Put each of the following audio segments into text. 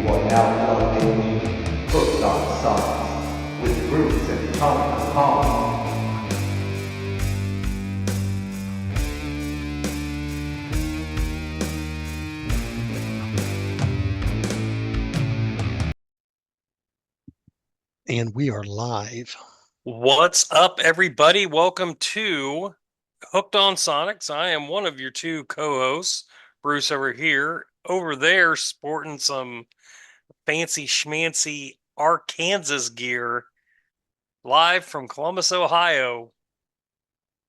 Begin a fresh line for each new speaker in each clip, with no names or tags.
are now plugged into Hooked on Science with Bruce and Tony Khan.
And we are live.
What's up, everybody? Welcome to Hooked on Sonics. I am one of your two co-hosts, Bruce over here. Over there, sporting some fancy schmancy Arkansas gear, live from Columbus, Ohio.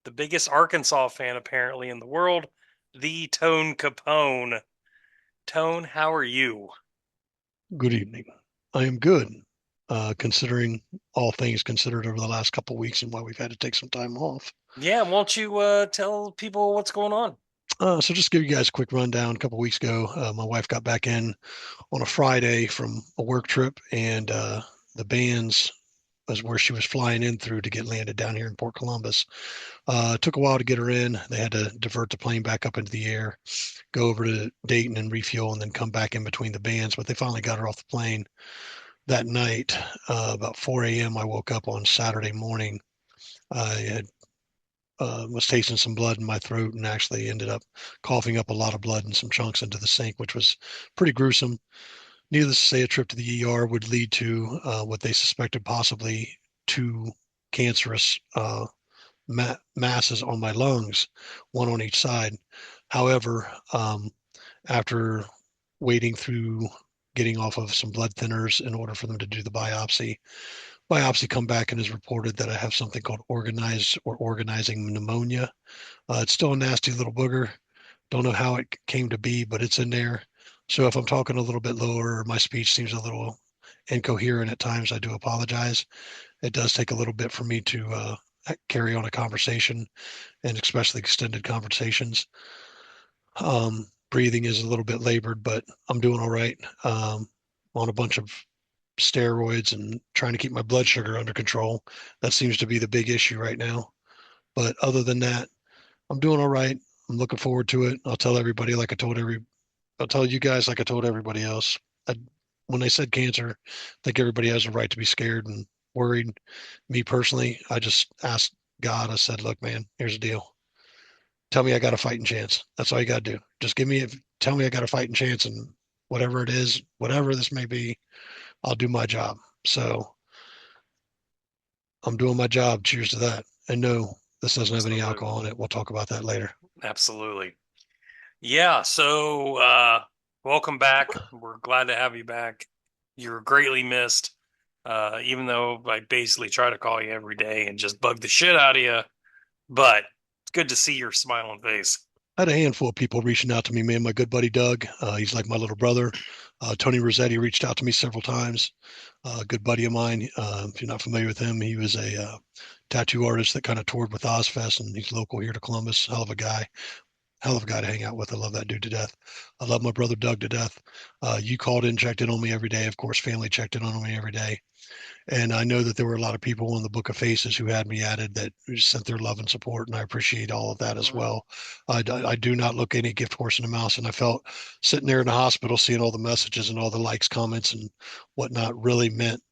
The biggest Arkansas fan, apparently, in the world, the Tone Capone. Tone, how are you?
Good evening. I am good, considering all things considered over the last couple of weeks and why we've had to take some time off.
Yeah, won't you tell people what's going on?
So just to give you guys a quick rundown. A couple of weeks ago, my wife got back in on a Friday from a work trip, and the bands was where she was flying in through to get landed down here in Port Columbus. It took a while to get her in. They had to divert the plane back up into the air, go over to Dayton and refuel, and then come back in between the bands. But they finally got her off the plane that night. About 4 a.m. I woke up on Saturday morning. I had was tasting some blood in my throat and actually ended up coughing up a lot of blood and some chunks into the sink, which was pretty gruesome. Needless to say, a trip to the ER would lead to what they suspected possibly two cancerous masses on my lungs, one on each side. However, after waiting through getting off of some blood thinners in order for them to do the biopsy come back and has reported that I have something called organized or organizing pneumonia. It's still a nasty little booger. Don't know how it came to be, but it's in there. So if I'm talking a little bit lower or my speech seems a little incoherent at times, I do apologize. It does take a little bit for me to carry on a conversation, and especially extended conversations. Breathing is a little bit labored, but I'm doing all right. On a bunch of steroids and trying to keep my blood sugar under control. That seems to be the big issue right now. But other than that, I'm doing all right. I'm looking forward to it. I'll tell you guys like I told everybody else. I, when they said cancer, I think everybody has a right to be scared and worried. Me personally, I just asked God, I said, look, man, here's the deal. Tell me I got a fighting chance. That's all you got to do. Just tell me I got a fighting chance, and whatever it is, whatever this may be, I'll do my job. So I'm doing my job. Cheers to that. And no, this doesn't have any
Absolutely.
alcohol in it. We'll talk about that later.
Absolutely. Yeah, so welcome back. We're glad to have you back. You're greatly missed. Even though I basically try to call you every day and just bug the shit out of you, but it's good to see your smiling face.
I had a handful of people reaching out to me, man. My good buddy Doug, he's like my little brother. Tony Rossetti reached out to me several times. A good buddy of mine. If you're not familiar with him, he was a tattoo artist that kind of toured with Ozfest, and he's local here to Columbus. Hell of a guy. Hell of a guy to hang out with. I love that dude to death. I love my brother Doug to death. You called in, checked in on me every day. Of course, family checked in on me every day. And I know that there were a lot of people in the Book of Faces who had me added that sent their love and support, and I appreciate all of that as
Mhm.
well. I do not look any gift horse in the mouse, and I felt sitting there in the hospital seeing all the messages and all the likes, comments, and whatnot really meant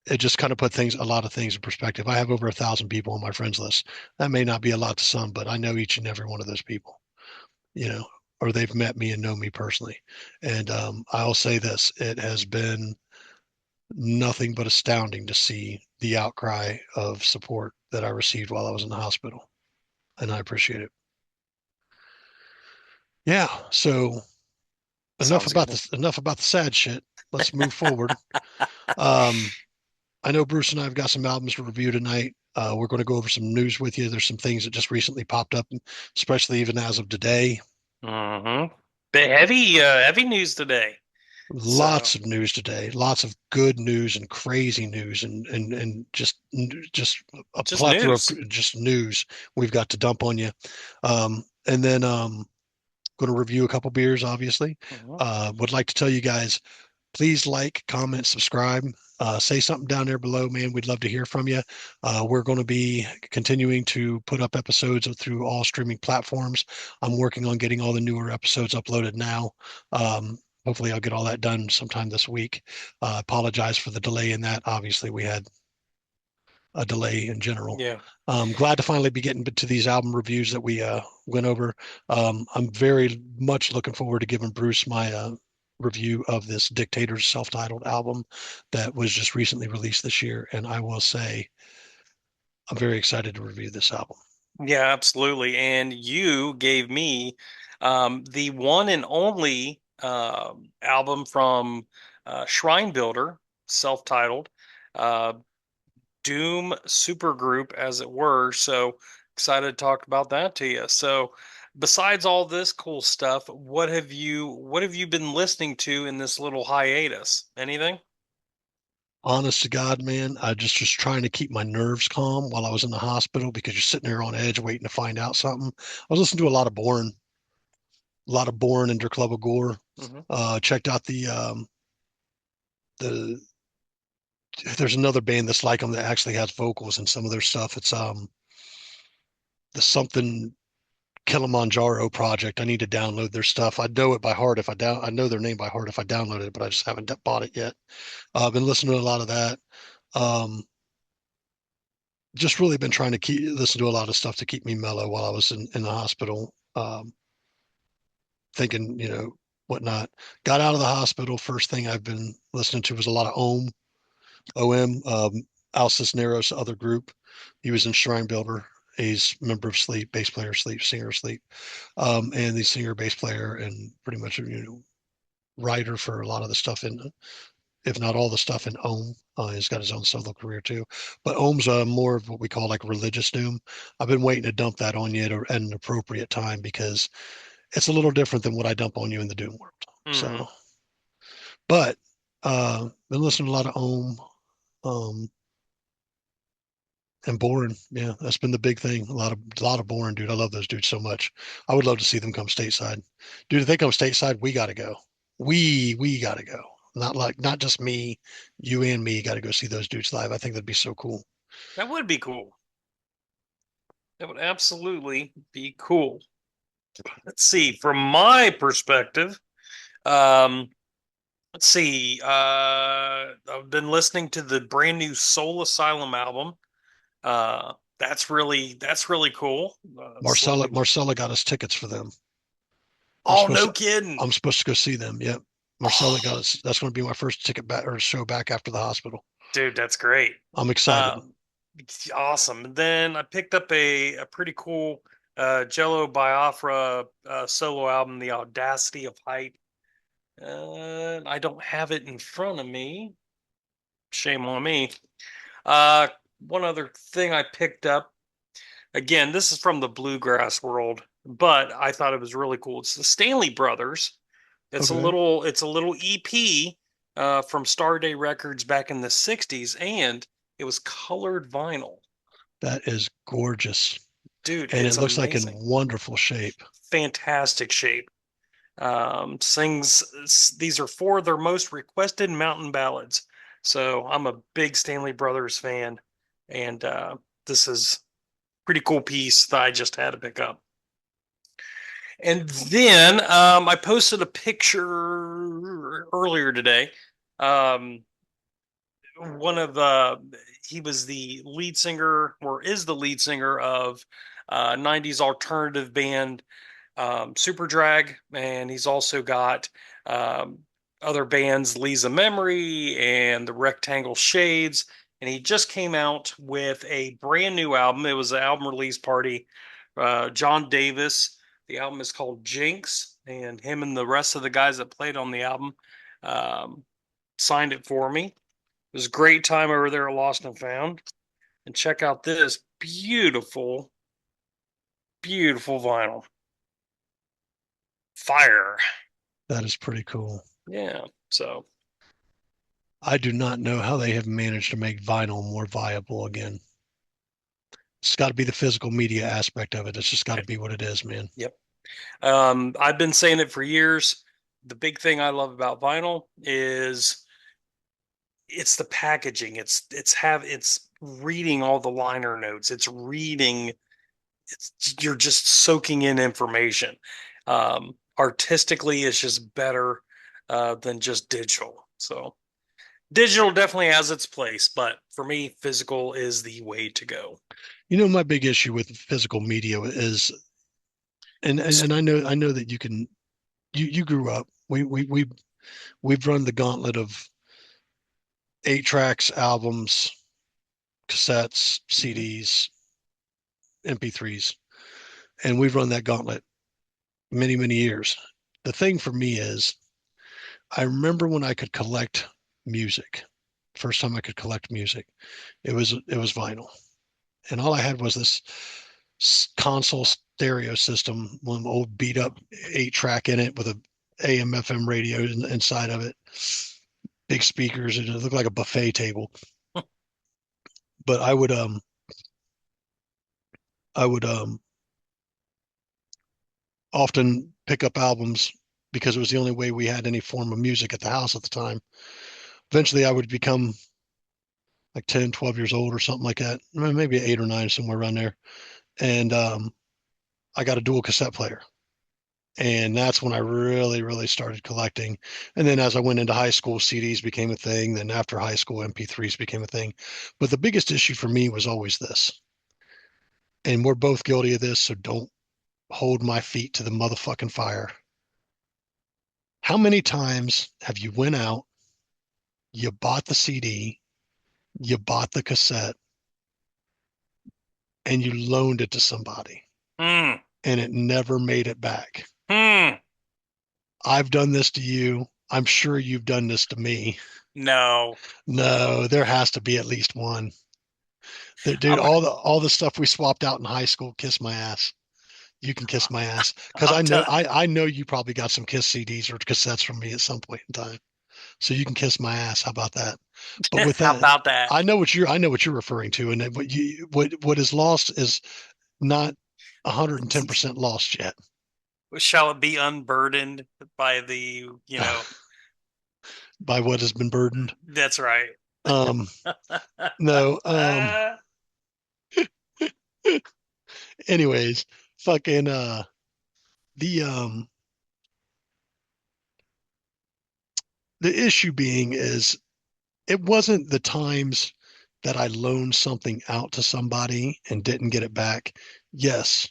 it just kind of put a lot of things in perspective. I have over 1,000 people on my friends list. That may not be a lot to some, but I know each and every one of those people, you know, or they've met me and know me personally. And I'll say this: it has been nothing but astounding to see the outcry of support that I received while I was in the hospital, and I appreciate it. Yeah. So
Sounds good.
enough about the sad shit. Let's move forward. Um, I know Bruce and I have got some albums to review tonight. We're going to go over some news with you. There's some things that just recently popped up, especially even as of today.
Mm-hmm. The heavy news today. So
Lots of news today, lots of good news and crazy news, and just a
just
plethora of
news.
just news we've got to dump on you. And then going to review a couple beers, obviously.
Mhm.
Would like to tell you guys, please like, comment, subscribe. Say something down there below, man. We'd love to hear from you. We're going to be continuing to put up episodes through all streaming platforms. I'm working on getting all the newer episodes uploaded now. hopefully I'll get all that done sometime this week. Apologize for the delay in that. Obviously, we had a delay in general.
Yeah.
Glad to finally be getting to these album reviews that we went over. I'm very much looking forward to giving Bruce my review of this Dictators self-titled album that was just recently released this year. And I will say, I'm very excited to review this album.
Yeah, absolutely. And you gave me the one and only album from Shrinebuilder, self-titled, uh, Doom supergroup, as it were. So excited to talk about that to you. So besides all this cool stuff, what have you been listening to in this little hiatus? Anything?
Honest to God, man, I just trying to keep my nerves calm while I was in the hospital because you're sitting there on edge waiting to find out something. I was listening to a lot of Bourne and Der Club of Gore.
Hmm.
Checked out the there's another band that's like them that actually has vocals in some of their stuff. It's the something Kilimanjaro project. I need to download their stuff. I know it by heart if I know their name by heart if I downloaded it, but I just haven't bought it yet. I've been listening to a lot of that. Um, just really been trying to listen to a lot of stuff to keep me mellow while I was in the hospital. Thinking, whatnot. Got out of the hospital. First thing I've been listening to was a lot of OM, Al Cisneros' other group. He was in Shrinebuilder. He's a member of Sleep, bass player Sleep, singer Sleep, and the singer, bass player, and pretty much writer for a lot of the stuff in, if not all the stuff in Ohm. He's got his own solo career too, but Ohm's more of what we call like religious doom. I've been waiting to dump that on you at an appropriate time because it's a little different than what I dump on you in the doom world.
Hmm.
So, but been listening to a lot of Ohm. Um, And Bourne, yeah, that's been the big thing. A lot of Bourne, dude. I love those dudes so much. I would love to see them come stateside, dude. If they come stateside, we got to go. We got to go. Not just me, you and me got to go see those dudes live. I think that'd be so cool.
That would be cool. That would absolutely be cool. Let's see. From my perspective, um, let's see. I've been listening to the brand new Soul Asylum album. That's really cool.
Marcella,
Slowly.
Marcella got us tickets for them. I'm
Oh,
supposed
no
to,
kidding.
I'm supposed to go see them. Yep. Marcella got
Oh,
us. That's going to be my first ticket back or show back after the hospital.
dude, that's great.
I'm excited.
Uh, it's awesome. And then I picked up a pretty cool Jello Biafra solo album, The Audacity of Hype. I don't have it in front of me. Shame on me. Uh, One other thing I picked up, again, this is from the bluegrass world, but I thought it was really cool. It's the Stanley Brothers. It's a
Okay.
little it's a little EP from Starday Records back in the 60s, and it was colored vinyl.
That is gorgeous.
Dude,
And it
it's
looks like in
amazing.
wonderful shape.
Fantastic shape. Sings These are four of their most requested mountain ballads. So I'm a big Stanley Brothers fan, and this is a pretty cool piece that I just had to pick up. And then I posted a picture earlier today. Um, one of He was the lead singer, or is the lead singer of 90s alternative band Super Drag, and he's also got um, other bands, Lisa Memory and the Rectangle Shades. And he just came out with a brand new album. It was an album release party. John Davis. The album is called Jinx, and him and the rest of the guys that played on the album um, signed it for me. It was a great time over there at Lost and Found. And check out this beautiful, beautiful vinyl. Fire.
That is pretty cool.
Yeah. So,
I do not know how they have managed to make vinyl more viable again. It's got to be the physical media aspect of it. It's just got to be what it is, man.
yep. I've been saying it for years. The big thing I love about vinyl is it's the packaging. It's reading all the liner notes. You're just soaking in information. Artistically, it's just better. than just digital. So digital definitely has its place, but for me, physical is the way to go.
My big issue with physical media is, and I know that you grew up. We've run the gauntlet of 8 tracks, albums, cassettes, CDs, MP3s, and we've run that gauntlet many, many years. The thing for me is, I remember when I could collect music. First time I could collect music, it was vinyl, and all I had was this console stereo system, one old beat up 8 track in it with a AM FM radio inside of it, big speakers, and it looked like a buffet table. But I would often pick up albums because it was the only way we had any form of music at the house at the time. Eventually I would become like 10, 12 years old or something like that, maybe 8 or 9, somewhere around there. And I got a dual cassette player. And that's when I really, really started collecting. And then as I went into high school, CDs became a thing. Then after high school, MP3s became a thing. But the biggest issue for me was always this. And we're both guilty of this, so don't hold my feet to the motherfucking fire. How many times have you went out, you bought the CD, you bought the cassette, and you loaned it to somebody,
Hmm.
and it never made it back?
Hmm.
I've done this to you. I'm sure you've done this to me.
No.
No, there has to be at least one. Dude,
I'm,
all the stuff we swapped out in high school, kiss my ass. You can kiss my ass because
I'm
I know
t-
I know you probably got some Kiss CDs or cassettes from me at some point in time. So you can kiss my ass. How about that? But with
How
that,
about that?
I know what you're referring to, and what is lost is not 110% lost yet.
Shall it be unburdened by the.
By what has been burdened.
That's right.
Um, no. Anyways, fucking the um the issue being is, it wasn't the times that I loaned something out to somebody and didn't get it back. Yes,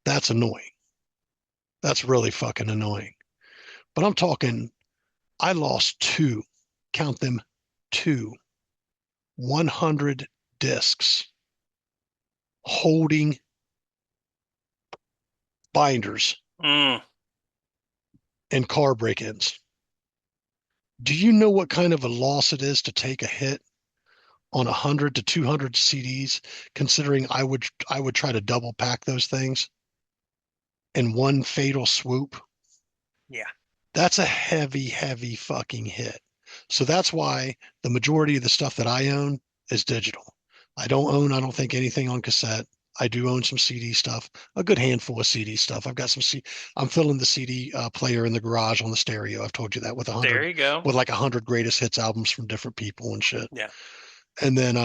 that's annoying. That's really fucking annoying. But I'm talking, I lost two, count them, two 100 discs holding binders
Mm.
and car break-ins. Do you know what kind of a loss it is to take a hit on 100 to 200 CDs, considering I would try to double pack those things in one fatal swoop?
Yeah.
That's a heavy, heavy fucking hit. So that's why the majority of the stuff that I own is digital. I don't think anything on cassette. I do own some CD stuff, a good handful of CD stuff. I've got I'm filling the CD player in the garage on the stereo. I've told you that, with
There you go.
with like 100 greatest hits albums from different people and shit.
Yeah.
And then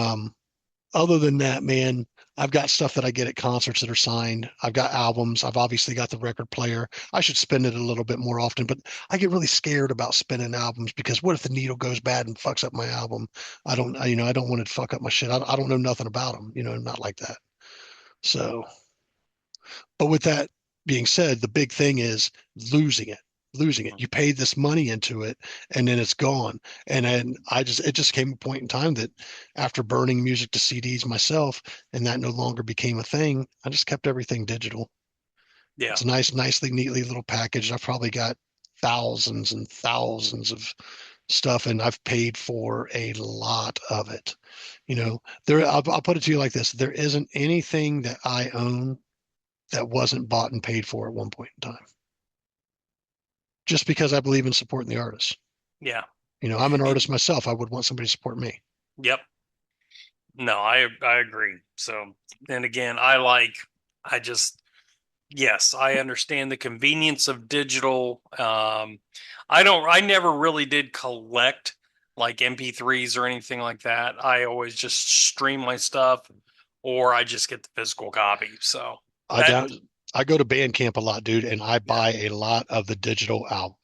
other than that, man, I've got stuff that I get at concerts that are signed. I've got albums. I've obviously got the record player. I should spin it a little bit more often, but I get really scared about spinning albums because what if the needle goes bad and fucks up my album? I don't want it to fuck up my shit. I don't know nothing about them, not like that. So, but with that being said, the big thing is losing it. Losing it. You paid this money into it and then it's gone. And then it just came a point in time that after burning music to CDs myself and that no longer became a thing, I just kept everything digital.
Yeah.
It's a nicely, neatly little package. I've probably got thousands and thousands of stuff, and I've paid for a lot of it. I'll put it to you like this: there isn't anything that I own that wasn't bought and paid for at one point in time, just because I believe in supporting the artists.
Yeah.
I'm an artist myself. I would want somebody to support me.
Yep. No, I agree. So, and again, I just, yes, I understand the convenience of digital. I never really did collect like MP3s or anything like that. I always just stream my stuff or I just get the physical copy. So
I
that,
down I go to Bandcamp a lot, dude, and I
yeah,
buy a lot of the digital album.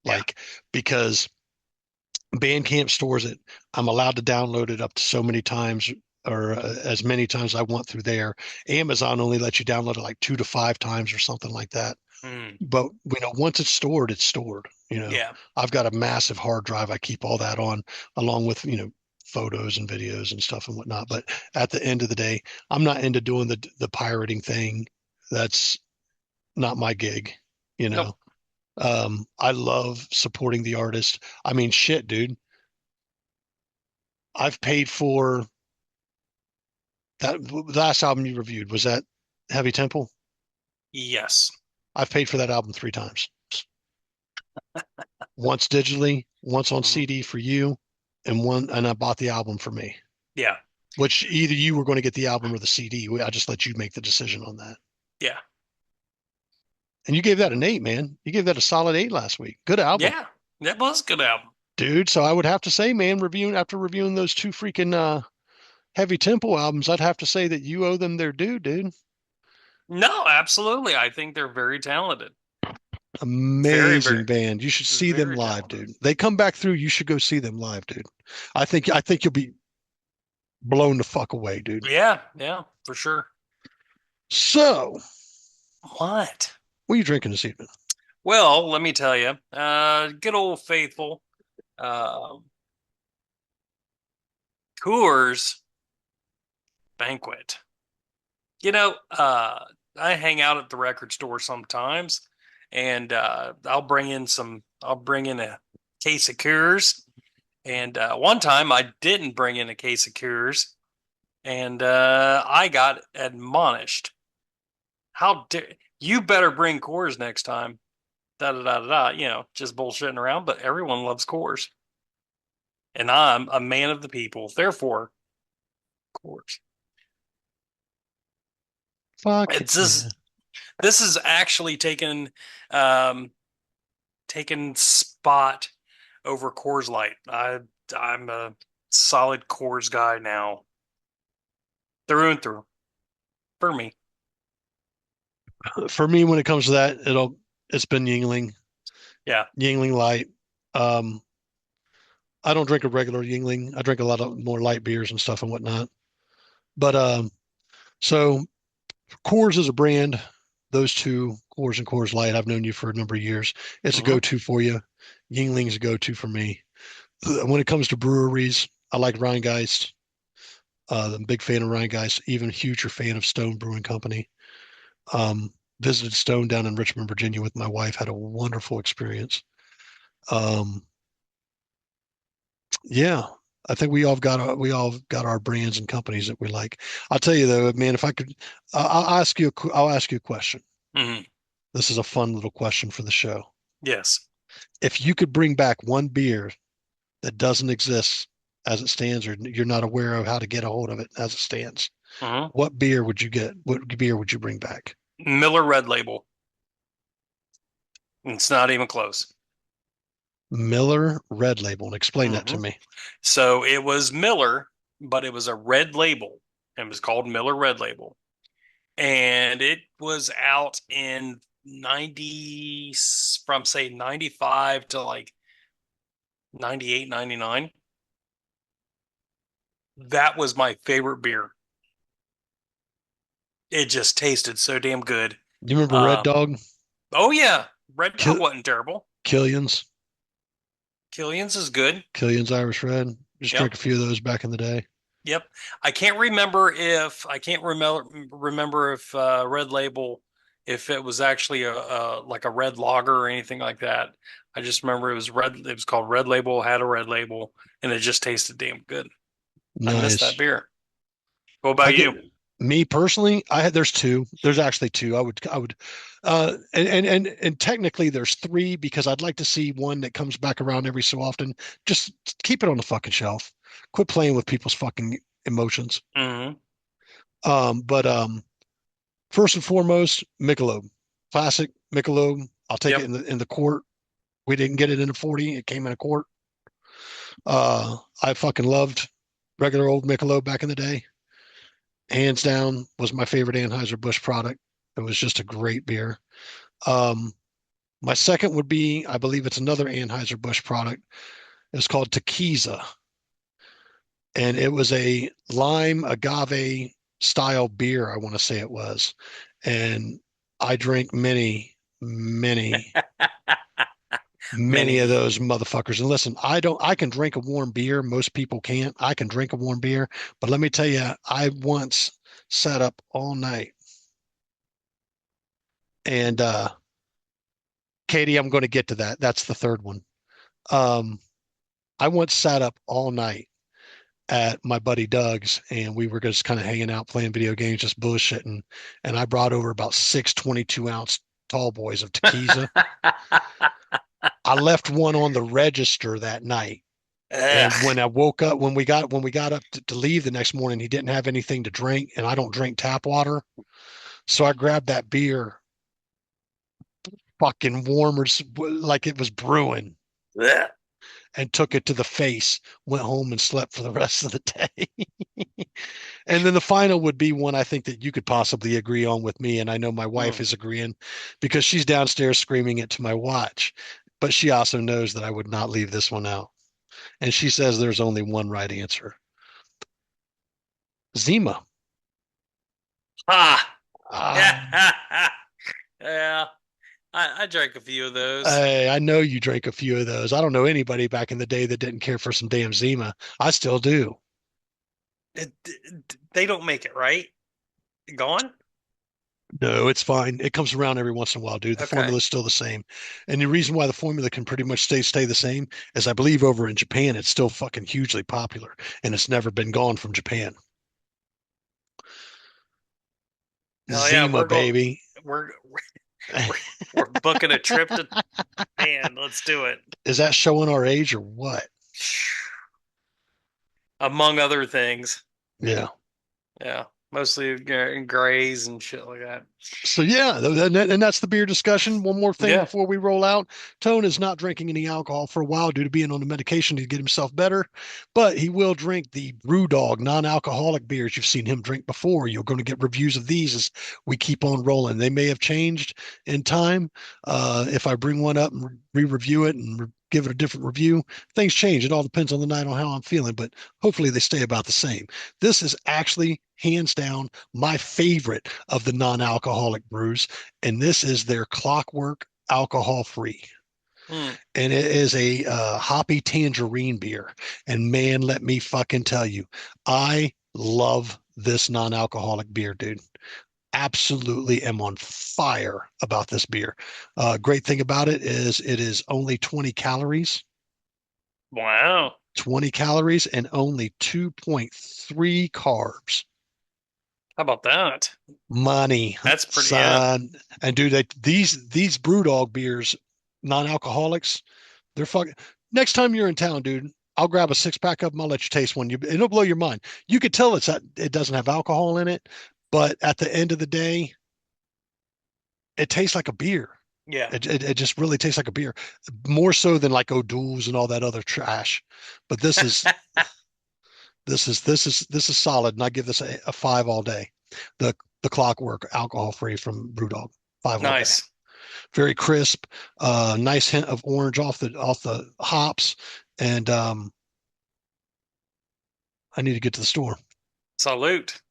Yeah.
like because Bandcamp stores it. I'm allowed to download it up to so many times or as many times I want through there. Amazon only lets you download it like 2 to 5 times or something like that.
Mm.
But once it's stored, it's stored.
Yeah.
I've got a massive hard drive. I keep all that on, along with photos and videos and stuff and whatnot. But at the end of the day, I'm not into doing the pirating thing. That's not my gig. You
Nope.
know, I love supporting the artist. I mean, shit, dude. I've paid for that. The last album you reviewed, was that Heavy Temple?
Yes.
I've paid for that album 3 times. Once digitally, once on
Mhm.
CD for you, and I bought the album for me.
Yeah.
Which either you were going to get the album or the CD. I just let you make the decision on that.
Yeah.
And you gave that an 8, man. You gave that a solid 8 last week. Good album,
Yeah. That was a good album.
dude. So I would have to say, man, after reviewing those two freaking Heavy Tempo albums, I'd have to say that you owe them their due, dude.
No, absolutely. I think they're very talented. Very,
Amazing
very,
band. You should see them
very
live,
talented.
dude. They come back through. You should go see them live, dude. I think you'll be blown the fuck away, dude.
Yeah. Yeah, for sure.
So,
What?
what are you drinking this evening?
Well, let me tell you, good old faithful, uh, Coors Banquet. I hang out at the record store sometimes, and I'll bring in a case of Coors. And one time I didn't bring in a case of Coors, and I got admonished. How dare you better bring Coors next time. Da da da da da. Just bullshitting around, but everyone loves Coors. And I'm a man of the people. Therefore, Coors.
Fuck
It's
yeah.
this is actually um taken spot over Coors Light. I'm a solid Coors guy now, through and through, for me.
For me, when it comes to that, it's been Yingling,
Yeah.
Yingling Light. Um, I don't drink a regular Yingling. I drink a lot of more light beers and stuff and whatnot. But so Coors is a brand. Those two, Coors and Coors Light, I've known you for a number of years. It's a
Hmm.
go-to for you. Yingling's a go-to for me. When it comes to breweries, I like Rheingeist. I'm a big fan of Rheingeist, even huger fan of Stone Brewing Company. Um, Visited Stone down in Richmond, Virginia with my wife, had a wonderful experience. Um, yeah, I think we all got our brands and companies that we like. I'll tell you though, man, if I could, I'll ask you a question.
Hmm.
This is a fun little question for the show.
Yes.
If you could bring back one beer that doesn't exist as it stands, or you're not aware of how to get a hold of it as it stands,
Hmm.
what beer would you get? What beer would you bring back?
Miller Red Label. It's not even close.
Miller Red Label. And explain that to
Hmm.
me.
So it was Miller, but it was a red label, and it was called Miller Red Label. And it was out in 90, from say 95 to like 98, 99. That was my favorite beer. It just tasted so damn good.
Do you remember Red
Uh,
Dog?
oh yeah, Red Dog
Kill,
wasn't terrible.
Killian's?
Killian's is good.
Killian's Irish Red. Just
Yep.
drank a few of those back in the day.
Yep. I can't remember if Red Label, if it was actually a like a red lager or anything like that. I just remember it was red. It was called Red Label, had a red label, and it just tasted damn good. I miss that
Nice.
beer. What
I
about
get
you?
Me personally, there's two. There's actually two. I would and technically there's three because I'd like to see one that comes back around every so often. Just keep it on the fucking shelf. Quit playing with people's fucking emotions.
Hmm.
But first and foremost, Michelob. Classic Michelob. I'll take it
Yep.
in the quart. We didn't get it in a 40. It came in a quart. I fucking loved regular old Michelob back in the day. Hands down was my favorite Anheuser-Busch product. It was just a great beer. Um, My second would be, I believe it's another Anheuser-Busch product. It's called Tequiza, and it was a lime agave style beer, I want to say it was. And I drink many of
Many.
those motherfuckers. And listen, I can drink a warm beer. Most people can't. I can drink a warm beer, but let me tell you, I once sat up all night and Katie, I'm going to get to that. That's the third one. Um, I once sat up all night at my buddy Doug's and we were just kind of hanging out, playing video games, just bullshitting. And I brought over about six 22-ounce tall boys of tequila. I left one on the register that night. And when
Ugh.
I woke up, when we got up to leave the next morning, he didn't have anything to drink, and I don't drink tap water. So I grabbed that beer, fucking warmer, like it was brewing,
Ugh.
and took it to the face, went home and slept for the rest of the day. And then the final would be one I think that you could possibly agree on with me. And I know my wife
Hmm.
is agreeing because she's downstairs screaming it to my watch. But she also knows that I would not leave this one out. And she says there's only one right answer. Zima.
Ah.
Ah,
Yeah. Yeah. I drank a few of those.
I know you drank a few of those. I don't know anybody back in the day that didn't care for some damn Zima. I still do.
They don't make it, right? Gone?
No, it's fine. It comes around every once in a while, dude. The
Okay.
formula is still the same. And the reason why the formula can pretty much stay the same is I believe over in Japan it's still fucking hugely popular and it's never been gone from Japan.
Hell yeah,
Zima, baby.
we're we're we're booking a trip to Japan. Let's do it.
Is that showing our age or what?
Among other things.
Yeah.
Yeah. Mostly grays and shit like that.
So yeah, and that's the beer discussion. One more thing
Yeah.
before we roll out. Tone is not drinking any alcohol for a while due to being on the medication to get himself better, but he will drink the BrewDog non-alcoholic beers you've seen him drink before. You're going to get reviews of these as we keep on rolling. They may have changed in time. If I bring one up and re-review it and give it a different review, things change. It all depends on the night on how I'm feeling, but hopefully they stay about the same. This is actually hands down my favorite of the non-alcoholic brews, and this is their Clockwork alcohol free.
Hmm.
And it is a hoppy tangerine beer. And man, let me fucking tell you, I love this non-alcoholic beer, dude. Absolutely am on fire about this beer. Great thing about it is only 20 calories.
Wow.
20 calories and only 2.3 carbs.
How about that?
Money,
That's pretty, yeah.
son. And dude, these BrewDog beers, non-alcoholics, they're fucking. Next time you're in town, dude, I'll grab a six pack of them. I'll let you taste one. It'll blow your mind. You could tell it doesn't have alcohol in it, but at the end of the day, it tastes like a beer.
Yeah.
It just really tastes like a beer, more so than like O'Doul's and all that other trash. But this is solid, and I give this a five all day. The Clockwork alcohol free from BrewDog, five all day.
Nice.
Very crisp, nice hint of orange off the hops, and I need to get to the store.
Salute.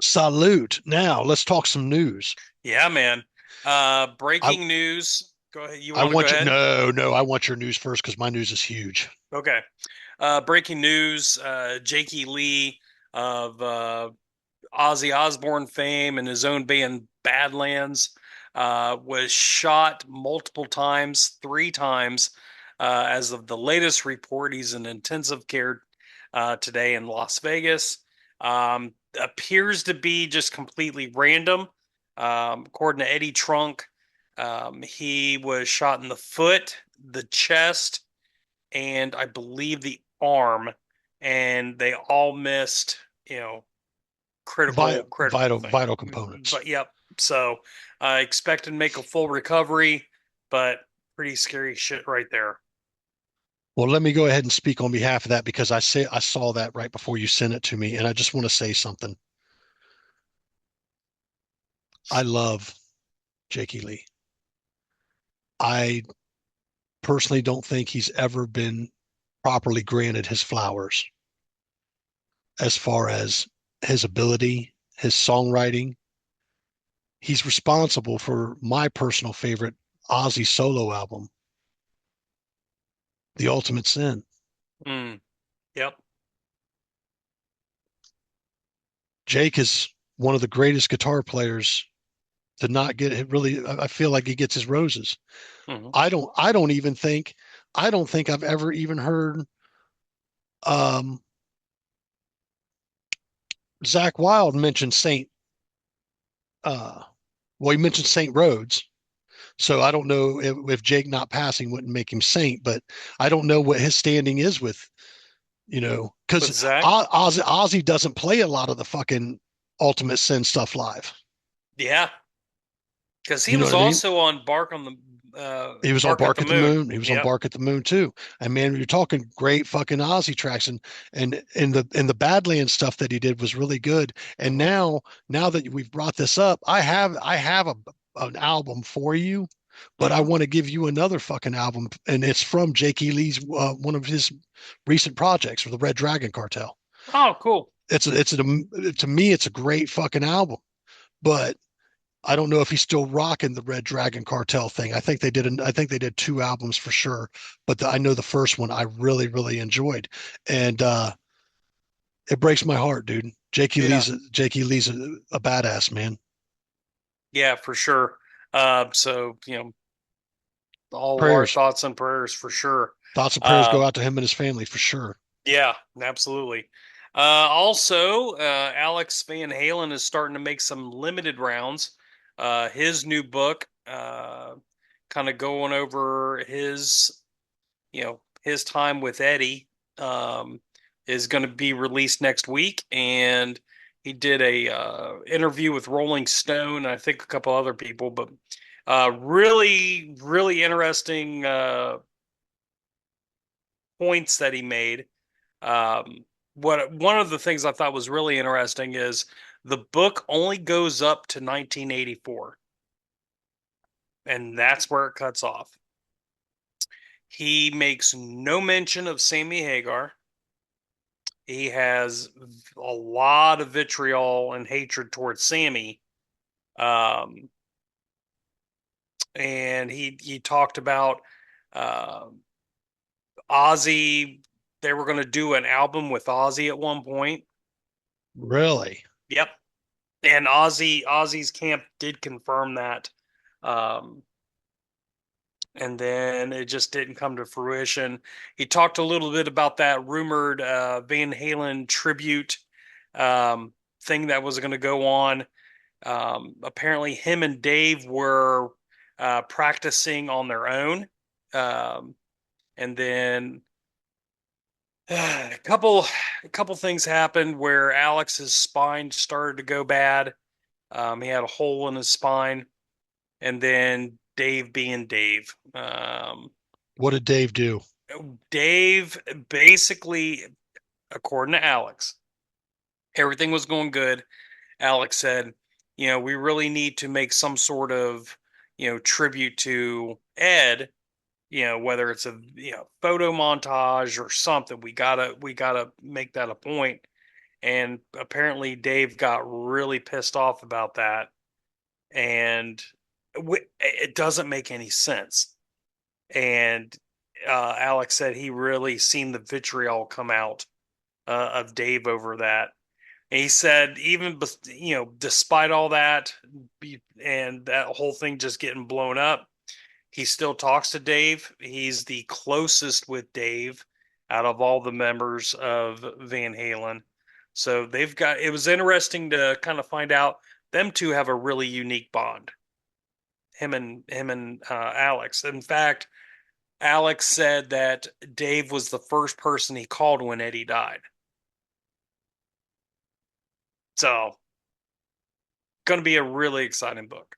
Salute. Now let's talk some news.
Yeah, man.
I
Breaking news. Go ahead. You
I
want to go
want you.
ahead?
No, I want your news first because my news is huge.
Okay. Breaking news. Jakey Lee of Ozzy Osbourne fame and his own band Badlands was shot multiple times, three times. As of the latest report, he's in intensive care today in Las Vegas. Appears to be just completely random. According to Eddie Trunk, he was shot in the foot, the chest, and I believe the arm, and they all missed, critical thing.
Vital components.
But yep. So I expect to make a full recovery, but pretty scary shit right there.
Well, let me go ahead and speak on behalf of that because I saw that right before you sent it to me, and I just want to say something. I love Jakey Lee. I personally don't think he's ever been properly granted his flowers as far as his ability, his songwriting. He's responsible for my personal favorite Ozzy solo album, The Ultimate Sin.
Mm, yep.
Jake is one of the greatest guitar players to not get it. Really, I feel like he gets his roses.
Hmm.
I don't think I've ever even heard um, Zach Wild mention uh, well, he mentioned Saint Rhodes. So I don't know if Jake not passing wouldn't make him Saint, but I don't know what his standing is with, because
With Zach.
Ozzy doesn't play a lot of the fucking Ultimate Sin stuff live.
Yeah. Because he
You know
was
what I mean?
also on
He was on
Bark at
Bark
the
at the
Moon.
Moon. He was on
Yep.
Bark at the Moon too. And man, you're talking great fucking Ozzy tracks, and the Badlands stuff that he did was really good. And
Hmm.
now that we've brought this up, I have an album for you, but I
Hmm.
want to give you another fucking album, and it's from Jake E. Lee's one of his recent projects for the Red Dragon Cartel.
Oh, cool.
To me, it's a great fucking album, but I don't know if he's still rocking the Red Dragon Cartel thing. I think they did two albums for sure, but I know the first one I really really enjoyed, and it breaks my heart, dude.
Yeah.
Jakey Lee's a badass man.
Yeah, for sure. So, all of our
Prayers,
thoughts and prayers for sure.
thoughts and prayers go
Um,
out to him and his family for sure.
yeah, absolutely. Also, Alex Van Halen is starting to make some limited rounds. His new book, kind of going over his time with Eddie, is going to be released next week, and he did a interview with Rolling Stone, and I think a couple other people, but really, really interesting points that he made. What one of the things I thought was really interesting is the book only goes up to 1984, and that's where it cuts off. He makes no mention of Sammy Hagar. He has a lot of vitriol and hatred towards Sammy. Um, and he talked about uh, Ozzy. They were going to do an album with Ozzy at one point.
Really?
Yep. And Ozzy's camp did confirm that. Um, and then it just didn't come to fruition. He talked a little bit about that rumored Van Halen tribute thing that was going to go on. Apparently, him and Dave were practicing on their own, um, and then a couple things happened where Alex's spine started to go bad. He had a hole in his spine, and then Dave being Dave.
What did Dave do?
Dave basically, according to Alex, everything was going good. Alex said, we really need to make some sort of, tribute to Ed, whether it's a, photo montage or something. We gotta make that a point. And apparently Dave got really pissed off about that. And it doesn't make any sense. And Alex said he really seen the vitriol come out of Dave over that. And he said, even despite all that, and that whole thing just getting blown up, he still talks to Dave. He's the closest with Dave out of all the members of Van Halen. So they've got. It was interesting to kind of find out them two have a really unique bond. Him and Alex. In fact, Alex said that Dave was the first person he called when Eddie died. So, going to be a really exciting book.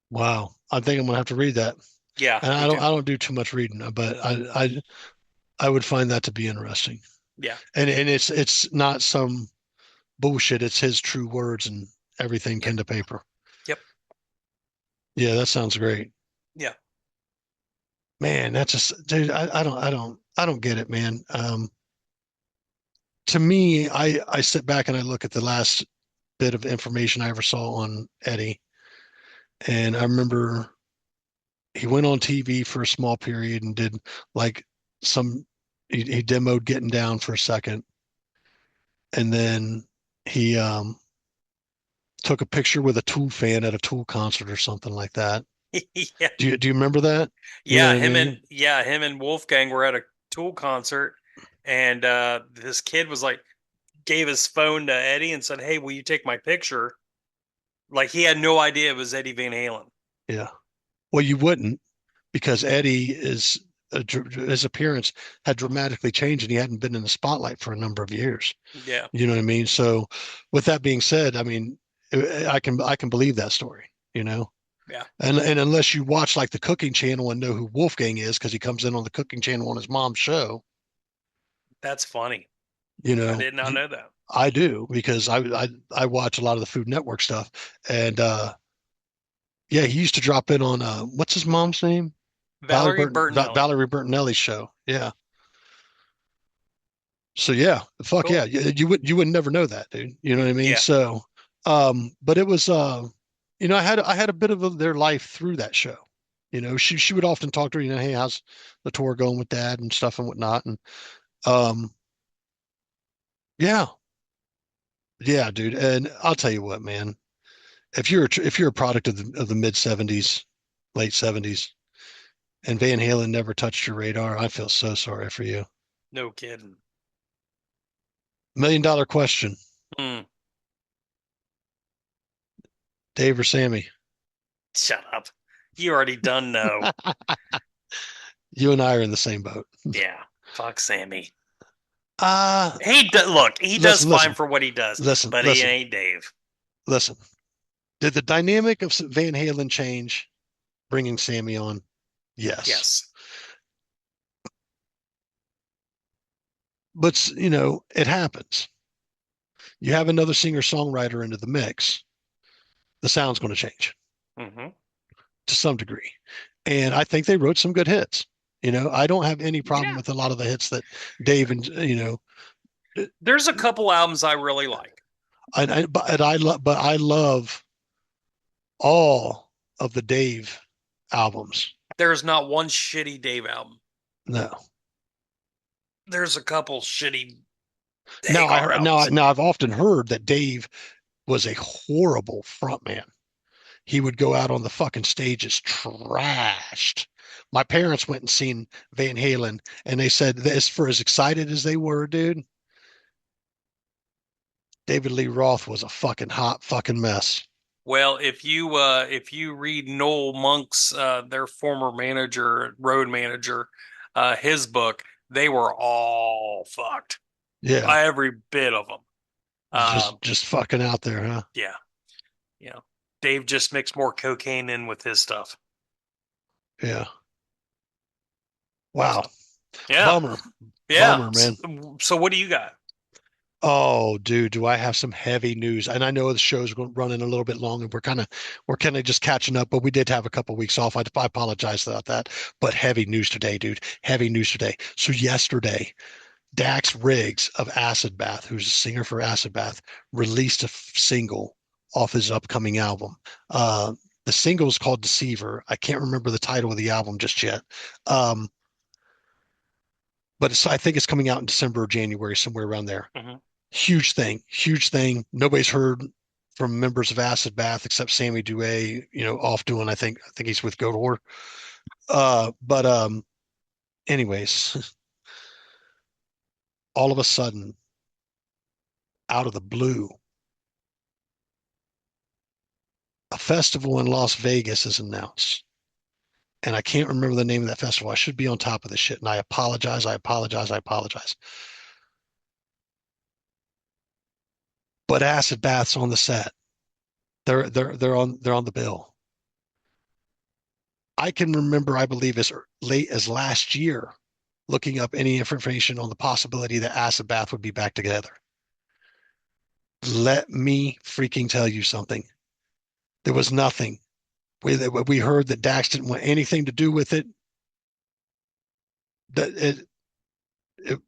Wow, I think I'm gonna have to read that.
Yeah,
And
me too.
I don't do too much reading, but I would find that to be interesting.
Yeah.
And it's not some bullshit. It's his true words and everything
Yep.
pen to paper.
Yep.
Yeah, that sounds great.
Yeah.
Man, that's just, dude, I don't get it, man. To me, I sit back and I look at the last bit of information I ever saw on Eddie, and I remember he went on TV for a small period and did like some, he demoed getting down for a second, and then he took a picture with a Tool fan at a Tool concert or something like that.
Yeah.
Do you remember that? You know what I mean?
Him and Wolfgang were at a Tool concert, and this kid was like, gave his phone to Eddie and said, "Hey, will you take my picture?" Like he had no idea it was Eddie Van Halen.
Yeah. Well, you wouldn't, because Eddie is his appearance had dramatically changed and he hadn't been in the spotlight for a number of years.
Yeah.
You know what I mean? So with that being said, I mean, I can believe that story, you know?
Yeah.
And unless you watch like the cooking channel and know who Wolfgang is because he comes in on the cooking channel on his mom's show,
That's funny.
you
I
know,
did not know that.
I do because I watch a lot of the Food Network stuff. And yeah, he used to drop in on what's his mom's name?
Valerie Bertinelli.
Valerie Bertinelli's show. Yeah. So yeah, fuck
Cool.
yeah. You would never know that, dude. You know what I mean?
Yeah.
So but it was you know, I had a bit of their life through that show. You know, she would often talk to her, you know, hey, how's the tour going with dad and stuff and whatnot. And um yeah, yeah, dude. And I'll tell you what, man, if you're a product of the mid 70s, late 70s, and Van Halen never touched your radar, I feel so sorry for you.
No kidding.
$1 million question,
Mm,
Dave or Sammy?
shut up. You already done know.
You and I are in the same boat.
Yeah. Fuck Sammy.
Uh,
Look, he does
listen,
fine for what he does, but he
listen,
ain't Dave.
listen. Did the dynamic of Van Halen change bringing Sammy on? Yes.
Yes.
But, you know, it happens. You have another singer-songwriter into the mix, the sound's going to change
Hmm.
to some degree. And I think they wrote some good hits. You know, I don't have any problem
Yeah.
with a lot of the hits that Dave and, you know,
There's a couple albums I really like.
but I love all of the Dave albums.
There's not one shitty Dave album.
No.
There's a couple shitty Hagar
Now,
albums.
now I've often heard that Dave was a horrible frontman. He would go out on the fucking stages trashed. My parents went and seen Van Halen, and they said this for as excited as they were, dude. David Lee Roth was a fucking hot fucking mess.
Well, if you read Noel Monk's their former manager, road manager, his book, they were all fucked.
Yeah,
Every bit of them.
just fucking out there, huh?
Yeah. You know, Dave just mixed more cocaine in with his stuff.
Yeah. Wow.
So, yeah.
Bummer.
Yeah.
Bummer, man.
So what do you got?
Oh, dude, do I have some heavy news? And I know the show's running a little bit long, and we're kind of just catching up. But we did have a couple weeks off. I apologize about that. But heavy news today, dude. Heavy news today. So yesterday, Dax Riggs of Acid Bath, who's a singer for Acid Bath, released a single off his upcoming album. The single is called Deceiver. I can't remember the title of the album just yet. But I think it's coming out in December or January, somewhere around there.
Mhm.
Huge thing, huge thing. Nobody's heard from members of Acid Bath except Sammy Douay, you know, off doing, I think he's with Goat Whore. But anyways, all of a sudden, out of the blue, a festival in Las Vegas is announced. And I can't remember the name of that festival. I should be on top of this shit. And I apologize. I apologize. I apologize. But Acid Bath's on the set. They're on the bill. I can remember, I believe, as late as last year, looking up any information on the possibility that Acid Bath would be back together. Let me freaking tell you something. There was nothing We heard that Dax didn't want anything to do with it. That it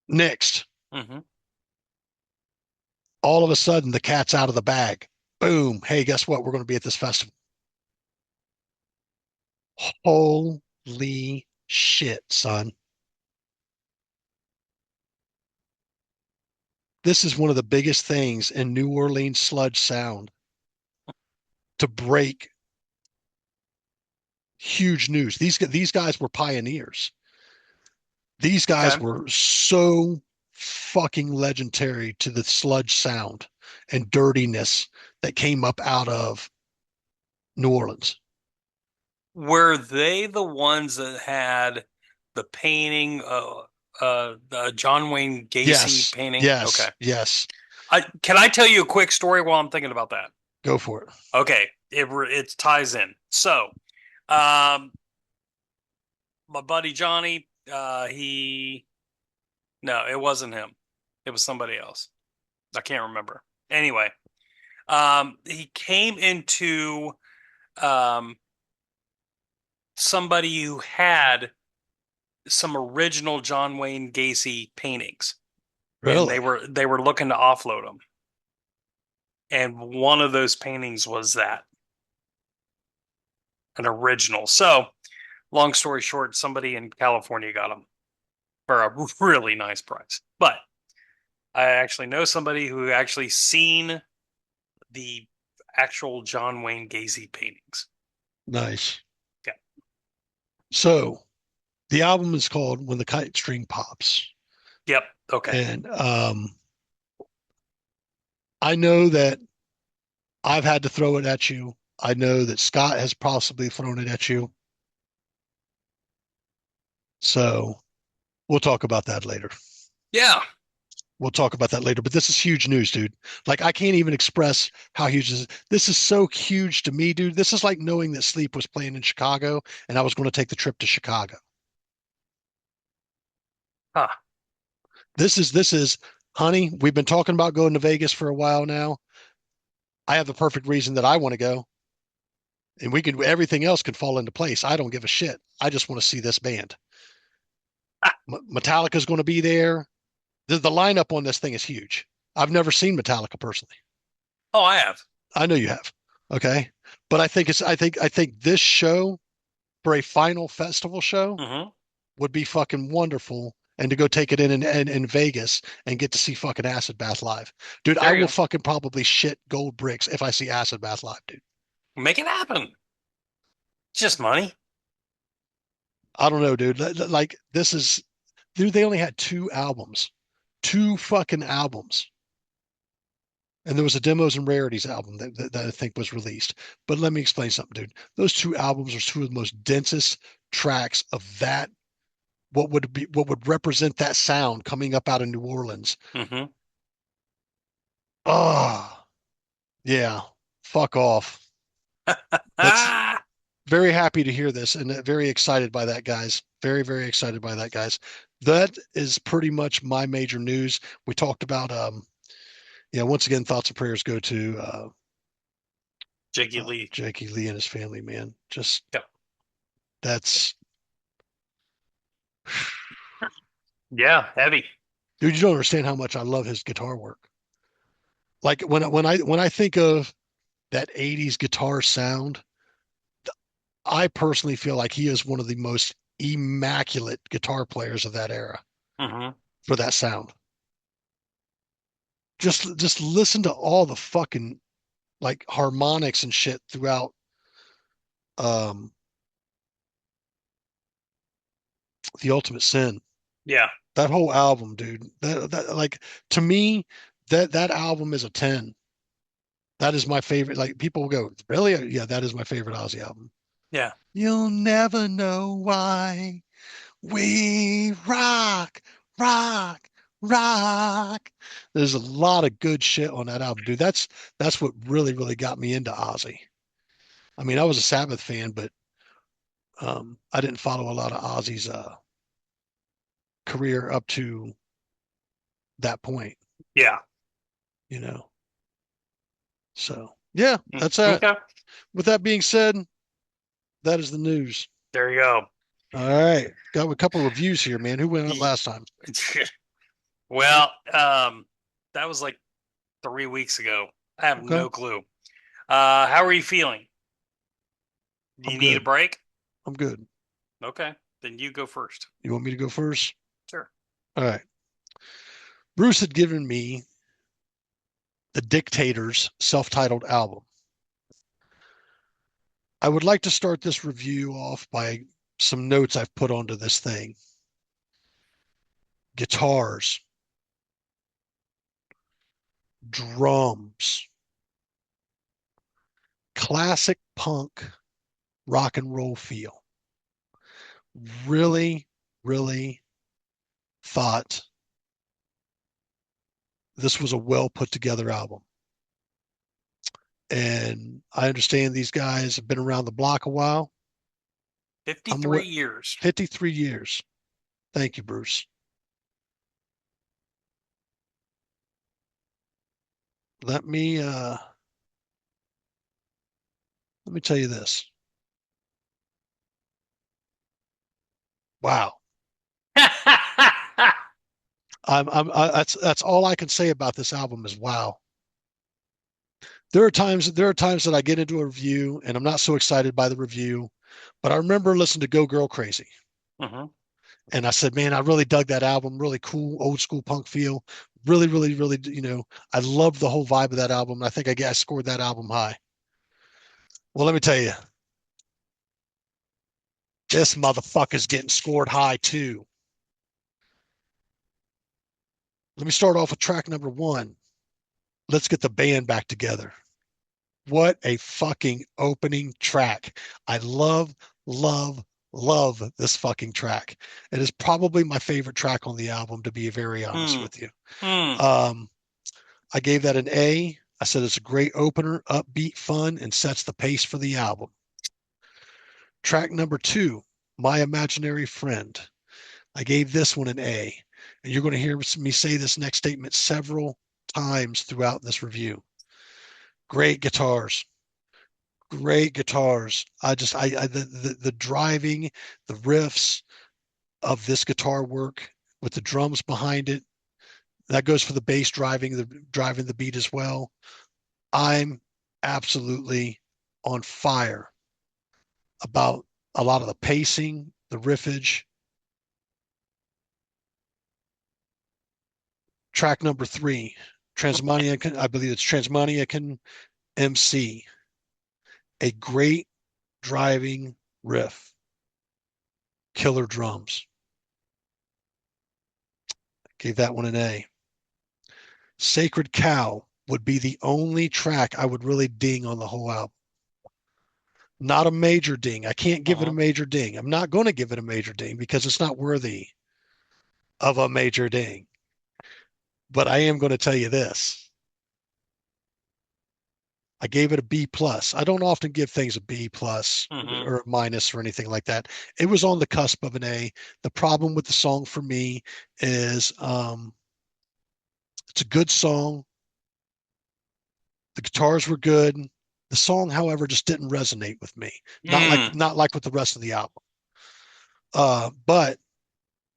next,
Hmm.
all of a sudden, the cat's out of the bag. Boom! Hey, guess what? We're going to be at this festival. Holy shit, son! This is one of the biggest things in New Orleans sludge sound to break huge news. These guys were pioneers. These guys
Okay.
were so fucking legendary to the sludge sound and dirtiness that came up out of New Orleans.
Were they the ones that had the painting, the John Wayne Gacy
Yes,
painting? Okay.
yes, yes.
Can I tell you a quick story while I'm thinking about that?
Go for it.
Okay, it ties in. So, um, my buddy Johnny, no, it wasn't him. It was somebody else. I can't remember. Anyway, he came into um somebody who had some original John Wayne Gacy paintings, and
Really?
they were looking to offload them. And one of those paintings was that, an original. So, long story short, somebody in California got them for a really nice price. But I actually know somebody who actually seen the actual John Wayne Gacy paintings.
Nice.
Yeah.
So the album is called When the Kite String Pops.
Yep. Okay.
And I know that I've had to throw it at you. I know that Scott has possibly thrown it at you. So we'll talk about that later.
Yeah.
We'll talk about that later. But this is huge news, dude. Like I can't even express how huge this is. This is so huge to me, dude. This is like knowing that Sleep was playing in Chicago and I was going to take the trip to Chicago.
Huh.
This is, honey, we've been talking about going to Vegas for a while now. I have the perfect reason that I want to go. And we can everything else can fall into place. I don't give a shit. I just want to see this band.
Ah,
Metallica's going to be there. The lineup on this thing is huge. I've never seen Metallica personally.
oh, I have.
I know you have. Okay. But I think this show for a final festival show
Hmm.
would be fucking wonderful. And to go take it in Vegas and get to see fucking Acid Bath live. Dude, I
There you
will
go.
fucking probably shit gold bricks if I see Acid Bath live, dude.
Make it happen. It's just money.
I don't know, dude. Like this is, dude, they only had two albums, two fucking albums. And there was a Demos and Rarities album that I think was released. But let me explain something, dude. Those two albums are two of the most densest tracks of that, what would represent that sound coming up out of New Orleans.
Hmm.
Oh, yeah. Fuck off. That's
Ah,
very happy to hear this and very excited by that, guys. Very, very excited by that, guys. That is pretty much my major news. We talked about yeah, once again, thoughts and prayers go to
Jakey Lee.
Jakey Lee and his family, man. Just
Yep.
that's
Yeah, heavy.
dude, you don't understand how much I love his guitar work. Like when I think of that 80s guitar sound, I personally feel like he is one of the most immaculate guitar players of that era
Hmm.
for that sound. Just listen to all the fucking like harmonics and shit throughout um the Ultimate Sin.
Yeah.
That whole album, dude. That like to me, that album is a 10. That is my favorite. Like people will go, really? Yeah, that is my favorite Ozzy album.
Yeah.
You'll never know why we rock, rock, rock. There's a lot of good shit on that album, dude. That's what really, really got me into Ozzy. I mean, I was a Sabbath fan, but I didn't follow a lot of Ozzy's career up to that point,
Yeah.
you know. So yeah,
Mm.
that's it.
Okay.
with that being said, that is the news.
There you go.
All right. Got a couple reviews here, man. Who went out last time?
Well, that was like 3 weeks ago. I have no clue. How are you feeling? Do you need a break?
I'm good.
Okay. Then you go first.
You want me to go first?
Sure.
All right. Bruce had given me the Dictators self-titled album. I would like to start this review off by some notes I've put onto this thing. Guitars, drums, classic punk rock and roll feel. Really, really thought this was a well put together album. And I understand these guys have been around the block a while.
53 years.
53 years. Thank you, Bruce. Let me tell you this. Wow. That's all I can say about this album is wow. There are times that I get into a review and I'm not so excited by the review, but I remember listening to Go Girl Crazy. And I said, man, I really dug that album. Really cool, old school punk feel. Really, really, really, I loved the whole vibe of that album. I think I scored that album high. Well, let me tell you, this motherfucker's getting scored high too. Let me start off with track number 1. Let's get the band back together. What a fucking opening track. I love this fucking track. It is probably my favorite track on the album, to be very honest with you. I gave that an A. I said it's a great opener, upbeat, fun, and sets the pace for the album. Track number 2, My Imaginary Friend. I gave this one an A. And you're going to hear me say this next statement several times throughout this review. Great guitars. Great guitars. The driving, the riffs of this guitar work with the drums behind it. That goes for the bass driving the beat as well. I'm absolutely on fire about a lot of the pacing, the riffage. Track number 3, Transmania, I believe it's Transmania MC. A great driving riff. Killer drums. Gave that one an A. Sacred Cow would be the only track I would really ding on the whole album. Not a major ding. I can't give it a major ding. I'm not going to give it a major ding because it's not worthy of a major ding. But I am going to tell you this. I gave it a B plus. I don't often give things a B plus or a minus or anything like that. It was on the cusp of an A. The problem with the song for me is it's a good song. The guitars were good. The song, however, just didn't resonate with me. Not like with the rest of the album. But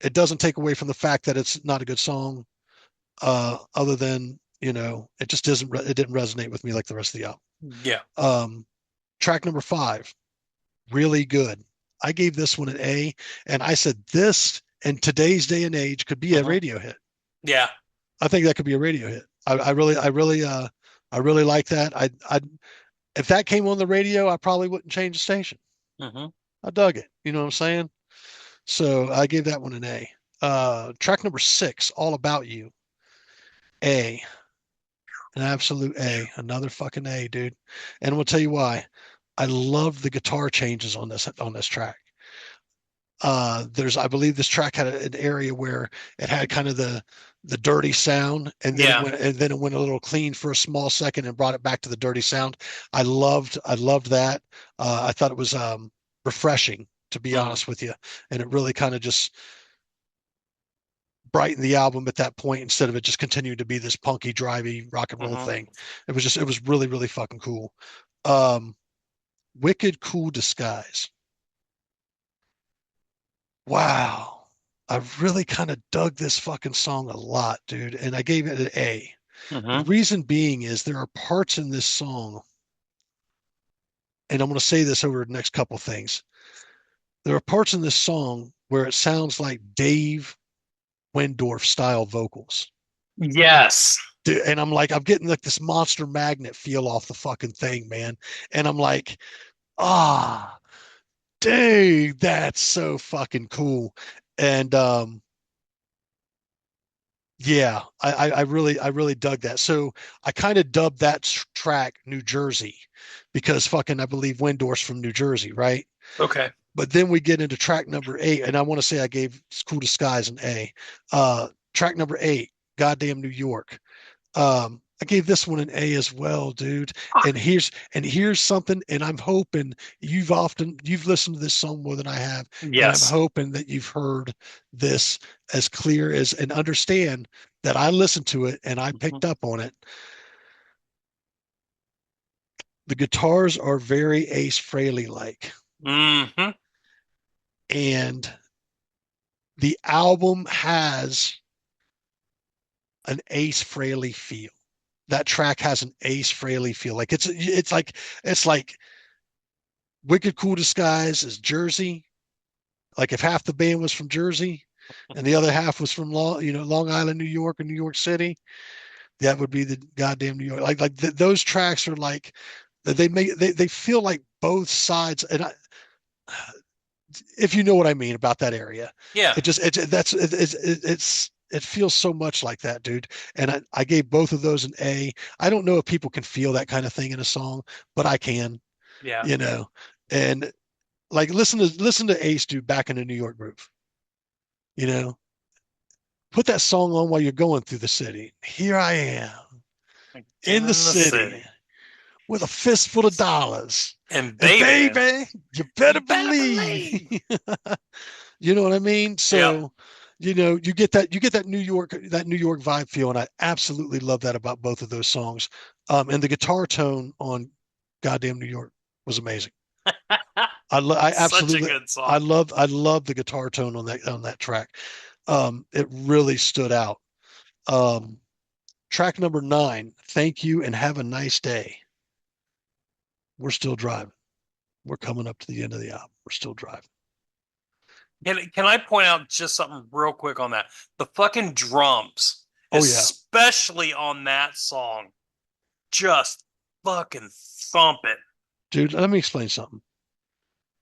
it doesn't take away from the fact that it's not a good song. Other than, it just it didn't resonate with me like the rest of the album.
Yeah.
Track number 5, really good. I gave this one an A, and I said this in today's day and age could be a radio hit.
Yeah.
I think that could be a radio hit. I really like that. If that came on the radio, I probably wouldn't change the station. I dug it. You know what I'm saying? So I gave that one an A. Track number 6, All About You. A. An absolute A. Another fucking A, dude. And we'll tell you why. I love the guitar changes on this track. I believe this track had an area where it had kind of the dirty sound, and then it went a little clean for a small second and brought it back to the dirty sound. I loved that. I thought it was refreshing, to be honest with you, and it really kind of just brighten the album at that point instead of it just continuing to be this punky, drivey rock and roll thing. It was really, really fucking cool. Wicked Cool Disguise. Wow. I really kind of dug this fucking song a lot, dude, and I gave it an A. The
Mm-hmm.
reason being is there are parts in this song, and I'm going to say this over the next couple things. There are parts in this song where it sounds like Dave Wendorf style vocals.
Yes.
Dude, and I'm like, I'm getting like this Monster Magnet feel off the fucking thing, man. And I'm like, ah, dude, that's so fucking cool. And yeah, I really dug that. So I kind of dubbed that track New Jersey because fucking I believe Wendorf's from New Jersey, right?
Okay.
But then we get into track number 8, and I want to say I gave Cool Disguise an A. Track number 8, Goddamn New York. I gave this one an A as well, dude. And here's something, and I'm hoping you've listened to this song more than I have, and I'm
Yes.
hoping that you've heard this as clear as and understand that I listened to it and I
Mhm.
picked up on it. The guitars are very Ace Frehley like,
Mm-hmm.
and the album has an Ace Frehley feel. That track has an Ace Frehley feel. Like it's like Wicked Cool Disguise is Jersey. Like if half the band was from Jersey and the other half was from Long Island, New York, or New York City, that would be the goddamn New York. Those tracks are like they feel like both sides. And if you know what I mean about that area,
Yeah.
it feels so much like that, dude. And I gave both of those an A. I don't know if people can feel that kind of thing in a song, but I can,
Yeah.
you know. And like listen to Ace, dude, back in the New York groove. You know, put that song on while you're going through the city. Here I am
Again
in the
in the
city
city.
with a fistful of dollars.
And
And
baby,
baby, you
you
better
better
believe.
believe.
You know what I mean?
Yep.
So, you get that New York vibe feel, and I absolutely love that about both of those songs. And the guitar tone on "Goddamn New York" was amazing. I
Such a
absolutely,
good song.
I love the guitar tone on that track. It really stood out. Um, Track number 9, "Thank You and Have a Nice Day." We're still driving. We're coming up to the end of the album. We're still driving.
Can I point out just something real quick on that? The fucking drums,
Oh yeah,
especially on that song, just fucking thump it.
dude. Let me explain something.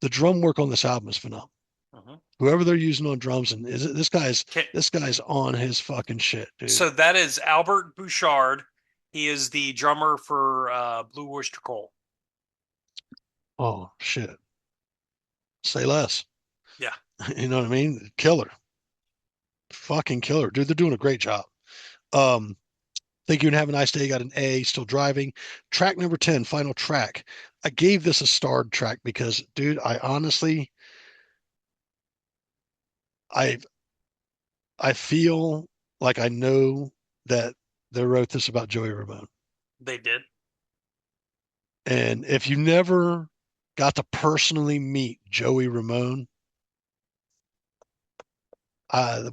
The drum work on this album is phenomenal.
Mhm.
Whoever they're using on drums, and this guy's
Okay,
this guy's on his fucking shit, dude.
so that is Albert Bouchard. He is the drummer for Blue Oyster Cult.
Oh shit. Say less.
Yeah.
You know what I mean? Killer. Fucking killer. Dude, they're doing a great job. Um, Thank You and Have a Nice Day. Got an A, still driving. Track number 10, final track. I gave this a starred track because, dude, I honestly, I I feel like I know that they wrote this about Joey Ramone.
They did.
And if you never got to personally meet Joey Ramone,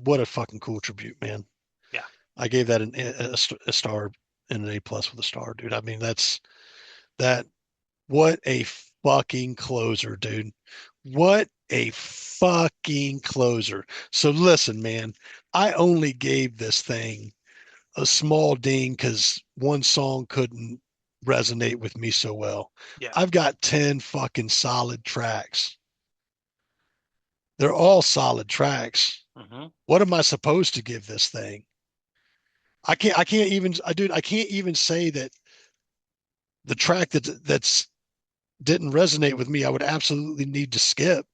what a fucking cool tribute, man.
Yeah.
I gave that a star and an A plus with a star, dude. I mean, that. What a fucking closer, dude. What a fucking closer. So listen, man, I only gave this thing a small ding because one song couldn't resonate with me so well.
Yeah.
I've got 10 fucking solid tracks. They're all solid tracks.
Hmm.
What am I supposed to give this thing? I can't even, dude, I can't even say that the track that's didn't resonate with me, I would absolutely need to skip.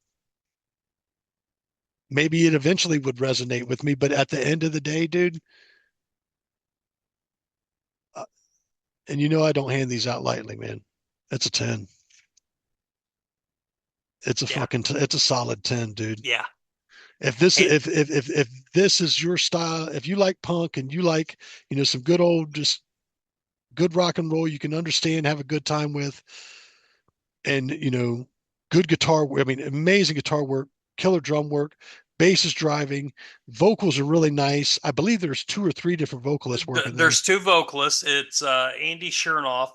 Maybe it eventually would resonate with me, but at the end of the day, dude, uh, and I don't hand these out lightly, man. It's a 10.
Yeah.
It's a solid 10, dude.
Yeah.
If this
Hey,
if this is your style, if you like punk and you like, some good old just good rock and roll you can understand, have a good time with, and good guitar. I mean, amazing guitar work, killer drum work, bass is driving, vocals are really nice. I believe there's two or three different vocalists working there.
There's two vocalists. It's Andy Chernoff,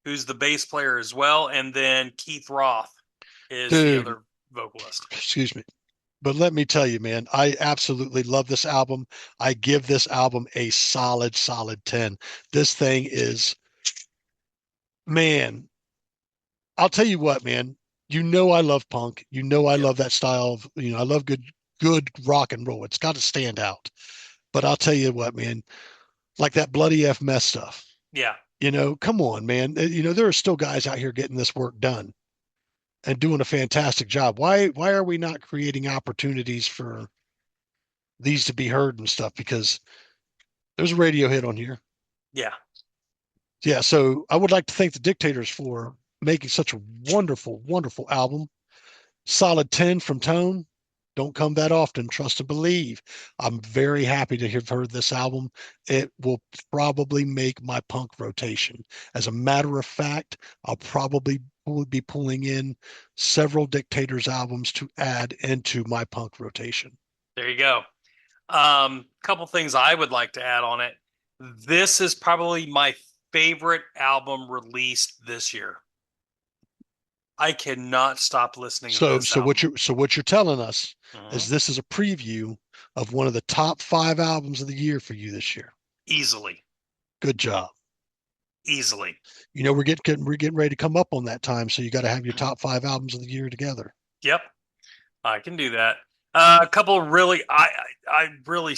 who's the bass player as well, and then Keith Roth is the
Dude,
other vocalist.
excuse me. But let me tell you, man, I absolutely love this album. I give this album a solid, solid 10. This thing is, man, I'll tell you what, man. I love punk. I
Yep.
love that style of, I love good rock and roll. It's got to stand out. But I'll tell you what, man, like that bloody F mess stuff.
Yeah.
Come on, man. There are still guys out here getting this work done and doing a fantastic job. Why are we not creating opportunities for these to be heard and stuff? Because there's a radio hit on here.
Yeah.
Yeah, so I would like to thank the Dictators for making such a wonderful, wonderful album. Solid 10 from Tone. Don't come that often. Trust and believe. I'm very happy to have heard this album. It will probably make my punk rotation. As a matter of fact, I'll probably be pulling in several Dictators albums to add into my punk rotation.
There you go. Couple things I would like to add on it. This is probably my favorite album released this year. I cannot stop listening to
So,
this
so
album.
what you're telling us is
Mhm.
this is a preview of one of the top 5 albums of the year for you this year.
Easily,
Good job.
easily.
We're getting ready to come up on that time, so you got to have your top 5 albums of the year together.
Yep, I can do that. A couple of really, I really,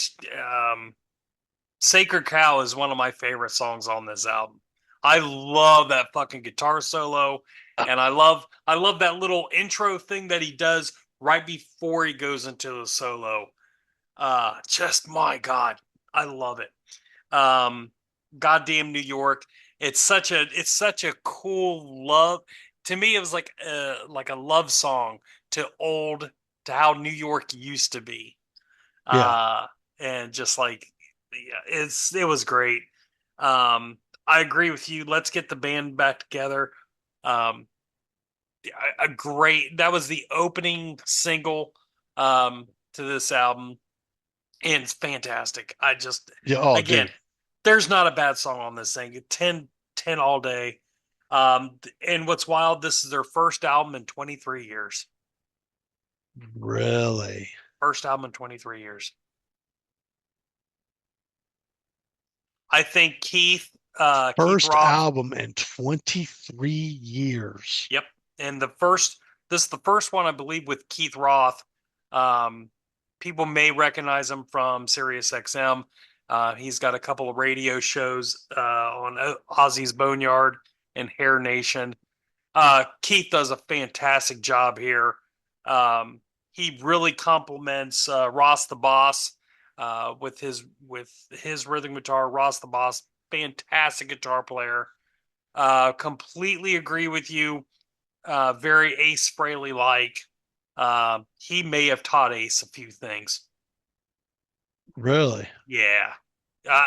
Sacred Cow is one of my favorite songs on this album. I love that fucking guitar solo, and I love that little intro thing that he does right before he goes into the solo. Just my God, I love it. Um, Goddamn New York. It's such a cool love. To me, it was like a love song to how New York used to be.
Yeah,
Uh, and just like yeah, it was great. I agree with you. Let's get the band back together. Um, a great that was the opening single to this album, and it's fantastic. I just
yeah. Oh,
again,
dude,
there's not a bad song on this thing. 10 all day. And what's wild, this is their first album in 23 years.
really.
First album in 23 years. I think Keith
First
Roth.
album in 23 years.
Yep. And this is the first one, I believe, with Keith Roth. Um, People may recognize him from Sirius XM. He's got a couple of radio shows on Ozzy's Boneyard and Hair Nation. Keith does a fantastic job here. He really complements Ross the Boss with his rhythm guitar. Ross the Boss, fantastic guitar player. Completely agree with you. Very Ace Frehley like. He may have taught Ace a few things.
Really?
Yeah. Uh,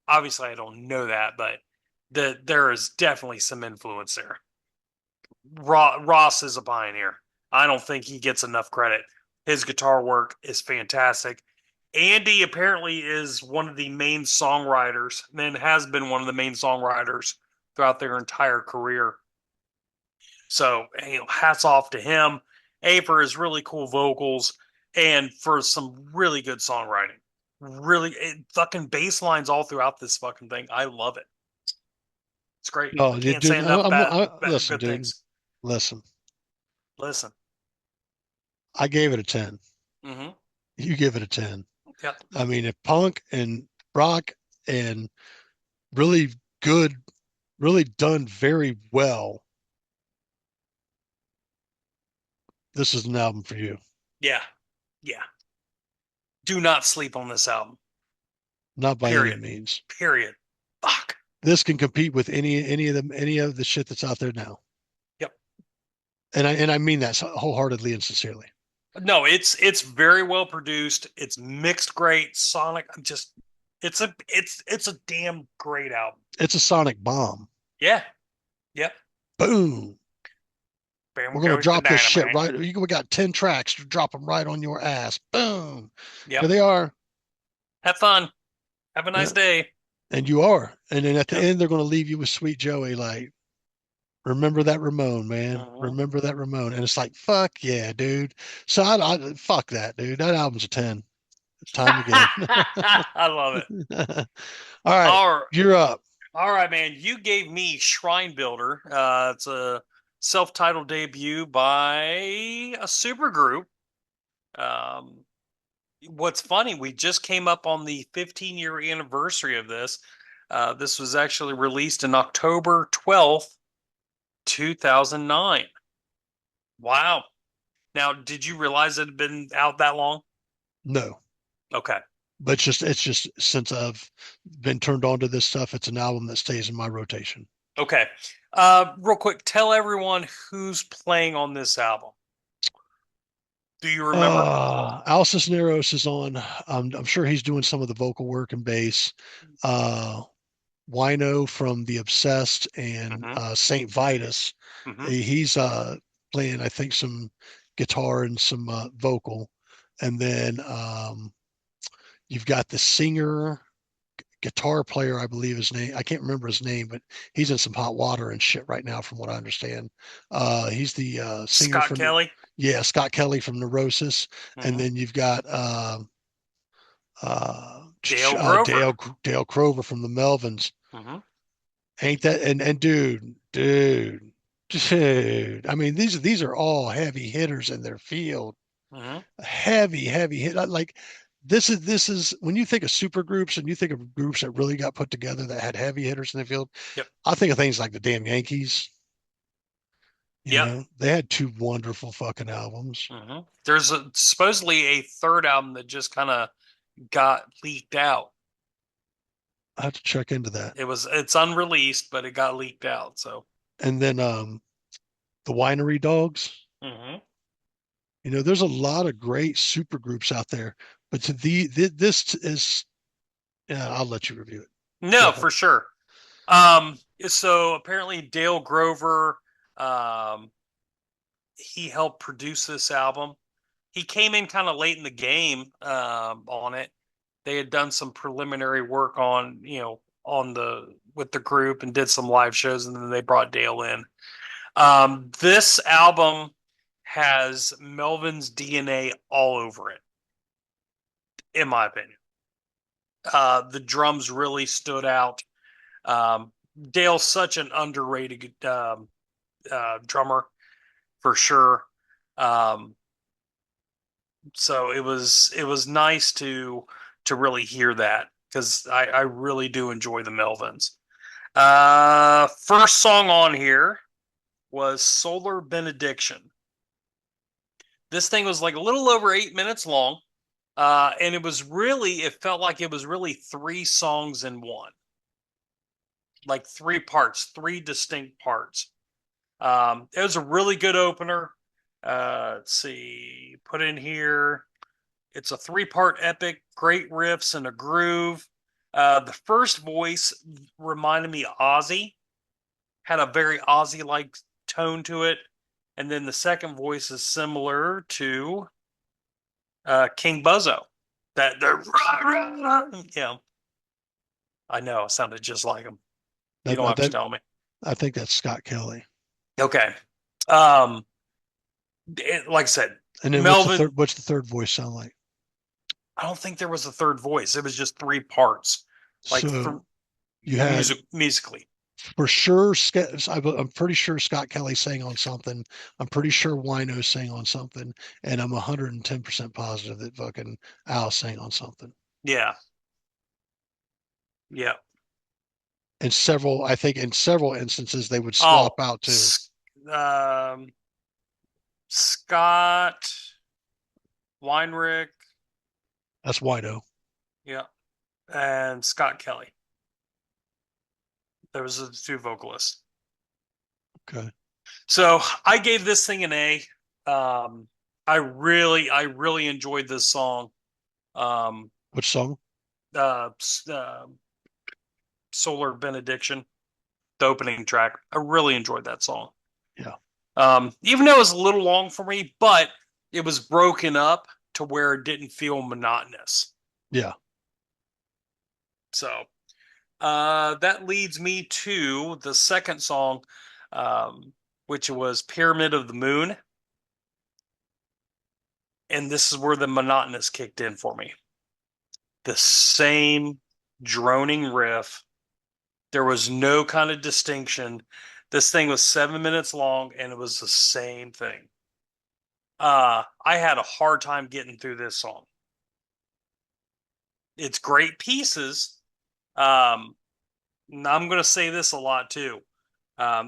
Obviously, I don't know that, but there is definitely some influence there. Ross is a pioneer. I don't think he gets enough credit. His guitar work is fantastic. Andy apparently is one of the main songwriters, and has been one of the main songwriters throughout their entire career. So, hats off to him. A, for his really cool vocals and for some really good songwriting. Really, fucking bass lines all throughout this fucking thing. I love it. It's great.
Oh,
I
yeah,
can't say
dude.
enough
Listen,
good
dude.
things.
Listen.
Listen.
I gave it a 10.
Mm-hmm.
You give it a 10.
Yep.
I mean, if punk and rock and really good, really done very well, this is an album for you.
Yeah. Yeah. Do not sleep on this album.
Not by any
Period.
means.
Period. Fuck.
This can compete with any of the shit that's out there now.
Yep.
And I mean that wholeheartedly and sincerely.
No, it's very well produced. It's mixed great. Sonic. It's a damn great album.
It's a sonic bomb.
Yeah. Yep.
Boom.
Bam
We're gonna
goes the
drop this shit
dynamite.
right. We got 10 tracks to drop them right on your ass. Boom. Here
Yep.
they are.
Have fun. Have a nice
Yeah.
day.
And you are. And then at the
Yep.
end, they're gonna leave you with Sweet Joey, like, remember that Ramon, man.
Mhm.
Remember that Ramon. And it's like, fuck yeah, dude. So fuck that, dude. That album's a 10. Time again.
I love it.
All right,
All right.
you're up.
All right, man. You gave me Shrinebuilder. It's a self-titled debut by a supergroup. Um, what's funny, we just came up on the 15-year anniversary of this. This was actually released in October 12th, 2009. Wow. Now, did you realize it had been out that long?
No,
Okay.
but it's just since I've been turned on to this stuff, it's an album that stays in my rotation.
Okay. Real quick, tell everyone who's playing on this album. Do you remember?
Al Cisneros is on. I'm sure he's doing some of the vocal work and bass. Uh, Wino from The Obsessed and
Mm-hmm.
Saint Vitus.
Mm-hmm.
He's playing, I think, some guitar and some vocal. And then you've got the singer, guitar player, I believe his name. I can't remember his name, but he's in some hot water and shit right now, from what I understand. He's the singer
Scott
from,
Kelly.
yeah, Scott Kelly from Neurosis. And
Mm-hmm.
then you've got uh,
Dale Grover.
Dale Crover from the Melvins.
Mm-hmm.
Ain't that and dude. I mean, these are all heavy hitters in their field.
Mm-hmm.
Heavy hit. Like this is when you think of super groups and you think of groups that really got put together that had heavy hitters in the field.
Yep.
I think of things like the damn Yankees.
Yep.
They had two wonderful fucking albums.
Mm-hmm. There's supposedly a third album that just kind of got leaked out.
I have to check into that.
It's unreleased, but it got leaked out. So.
And then the Winery Dogs.
Mm-hmm.
There's a lot of great super groups out there, but this is, yeah, I'll let you review it. Go
No,
ahead.
for sure. So apparently Dale Grover, um, he helped produce this album. He came in kind of late in the game, on it. They had done some preliminary work on with the group and did some live shows, and then they brought Dale in. This album has Melvin's DNA all over it, in my opinion. The drums really stood out. Um, Dale's such an underrated drummer for sure. Um, so it was nice to really hear that, because I really do enjoy the Melvins. First song on here was Solar Benediction. This thing was like a little over 8 minutes long. And it felt like it was really three songs in one, like three parts, three distinct parts. It was a really good opener. Let's see, put in here. It's a three-part epic, great riffs and a groove. The first voice reminded me of Ozzy, had a very Ozzy-like tone to it. And then the second voice is similar to King Buzzo. Yeah, I know, it sounded just like him. You
That,
don't have to
that
tell me.
I think that's Scott Kelly.
Okay. Um, like I said,
And then
Melvin,
what's the third voice sound like?
I don't think there was a third voice. It was just three parts, like
So
from
you had
musically.
for sure. I'm pretty sure Scott Kelly sang on something. I'm pretty sure Wino sang on something, and I'm 110% positive that fucking Al sang on something.
Yeah. Yeah.
I think in several instances they would
Oh,
swap out too.
um, Scott Weinrich,
That's Wino.
yeah, and Scott Kelly. There was the two vocalists.
Okay.
So I gave this thing an A. Um, I really enjoyed this song. Um,
Which song?
uh, uh, Solar Benediction, the opening track. I really enjoyed that song.
Yeah.
Even though it was a little long for me, but it was broken up to where it didn't feel monotonous.
Yeah.
So that leads me to the second song, which was Pyramid of the Moon. And this is where the monotonous kicked in for me. The same droning riff. There was no kind of distinction. This thing was 7 minutes long and it was the same thing. I had a hard time getting through this song. It's great pieces. I'm going to say this a lot too.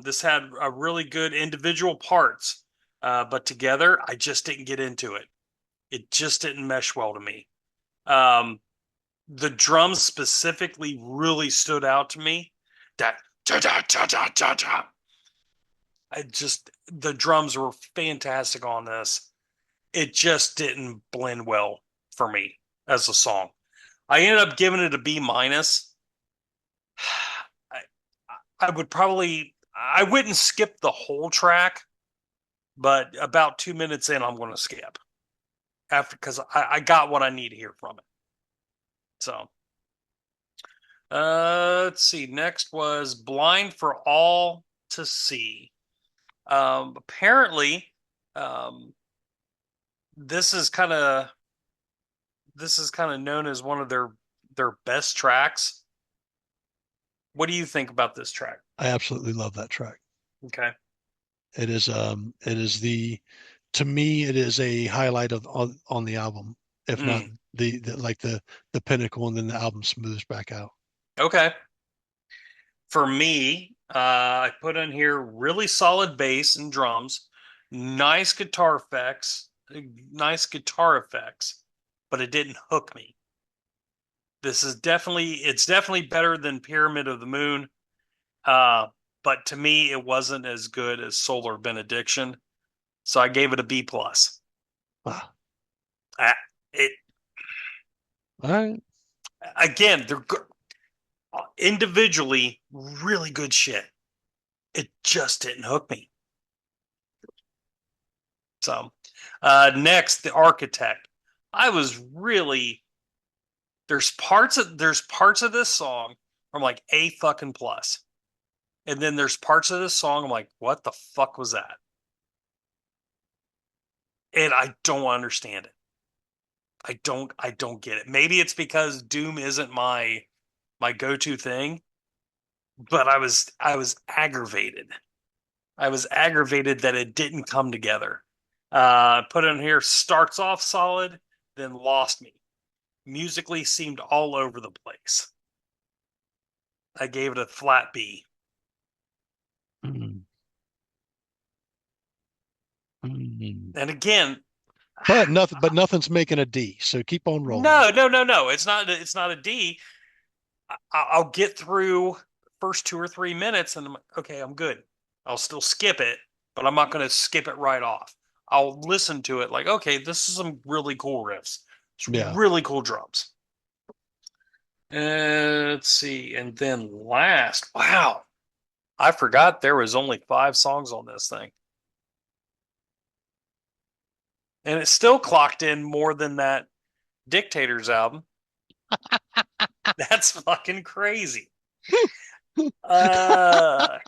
This had a really good individual parts, but together, I just didn't get into it. It just didn't mesh well to me. The drums specifically really stood out to me. That da da da da da da. The drums were fantastic on this. It just didn't blend well for me as a song. I ended up giving it a B minus. I, I wouldn't skip the whole track, but about 2 minutes in, I'm going to skip because I got what I need to hear from it. So, let's see. Next was Blind for All to See. Apparently, um, this is kind of known as one of their best tracks. What do you think about this track?
I absolutely love that track.
Okay.
It is to me it is a highlight of on the album, if not the pinnacle, and then the album smooths back out.
Okay. For me, I put in here really solid bass and drums, nice guitar effects, but it didn't hook me. It's definitely better than Pyramid of the Moon. But to me, it wasn't as good as Solar Benediction. So I gave it a B plus.
Wow.
It
All right.
Again, they're individually really good shit. It just didn't hook me. So next, The Architect. I was really there's parts of this song I'm like A fucking plus. And then there's parts of this song I'm like, what the fuck was that? And I don't understand it. I don't get it. Maybe it's because Doom isn't my go-to thing, but I was aggravated. I was aggravated that it didn't come together. Put in here, starts off solid, then lost me. Musically seemed all over the place. I gave it a flat B.
Mm. Mm.
And again,
But nothing's making a D. So keep on rolling.
no. It's not a D. I'll get through first 2 or 3 minutes and I'm like, okay, I'm good. I'll still skip it, but I'm not going to skip it right off. I'll listen to it like, okay, this is some really cool riffs. It's really cool drums. Let's see. And then last, wow, I forgot there was only 5 songs on this thing. And it still clocked in more than that Dictators album. That's fucking crazy. God.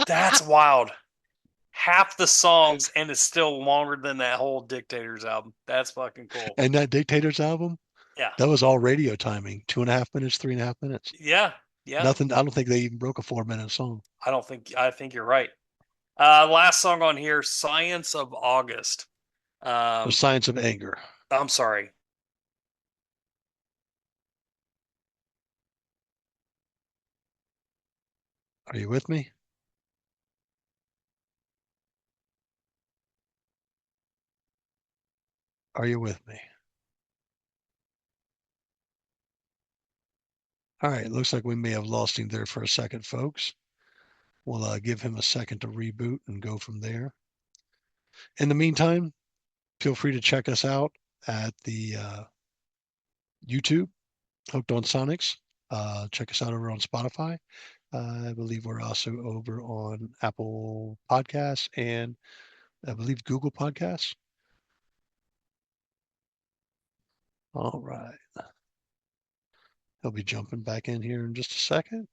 That's wild. Half the songs and it's still longer than that whole Dictators album. That's fucking cool.
And that Dictators album,
Yeah.
that was all radio timing, 2.5 minutes, 3.5 minutes.
Yeah.
Nothing. I don't think they even broke a 4-minute song.
I think you're right. Last song on here, Science of August.
The Science of Anger.
I'm sorry.
Are you with me? Are you with me? All right. Looks like we may have lost him there for a second, folks. We'll give him a second to reboot and go from there. In the meantime, feel free to check us out at the YouTube, Hooked on Sonics. Check us out over on Spotify. I believe we're also over on Apple Podcasts and I believe Google Podcasts. All right. He'll be jumping back in here in just a second.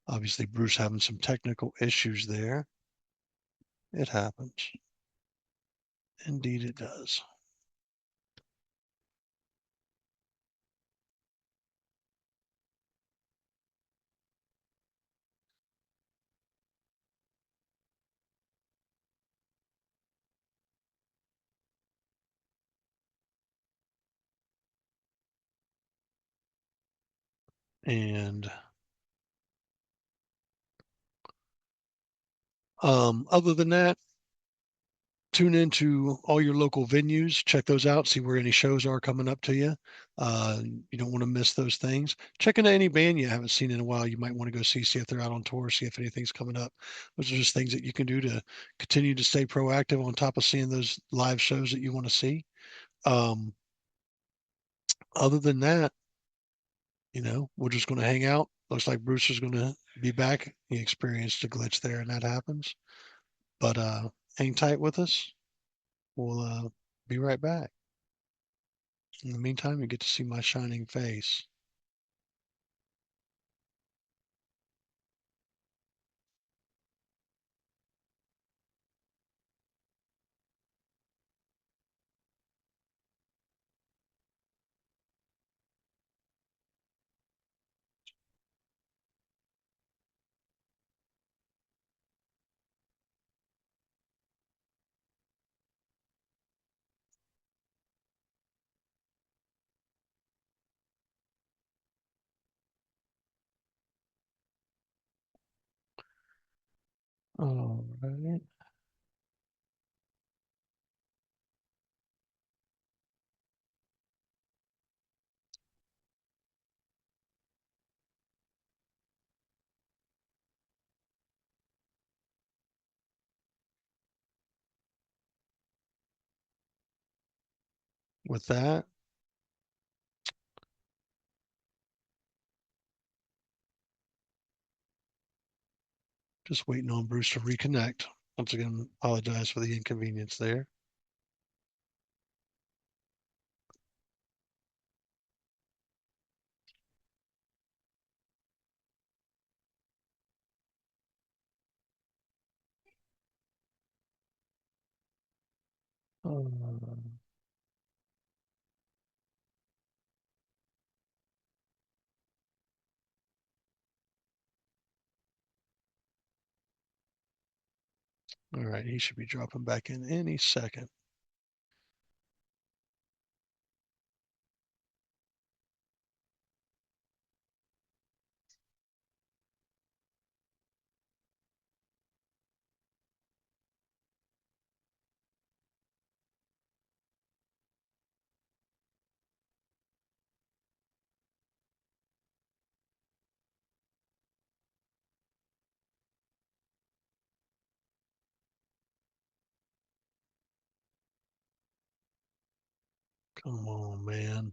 Obviously, Bruce having some technical issues there. It happens. Indeed, it does. And other than that, tune into all your local venues, check those out, see where any shows are coming up to you. You don't want to miss those things. Check into any band you haven't seen in a while. You might want to go see if they're out on tour, see if anything's coming up. Those are just things that you can do to continue to stay proactive on top of seeing those live shows that you want to see. Um, Other than that, we're just going to hang out. Looks like Bruce is going to be back. He experienced a glitch there, and that happens. But hang tight with us. We'll be right back. In the meantime, you get to see my shining face. All right. With that, just waiting on Bruce to reconnect. Once again, apologize for the inconvenience there. Uh, all right, he should be dropping back in any second. Come on, man.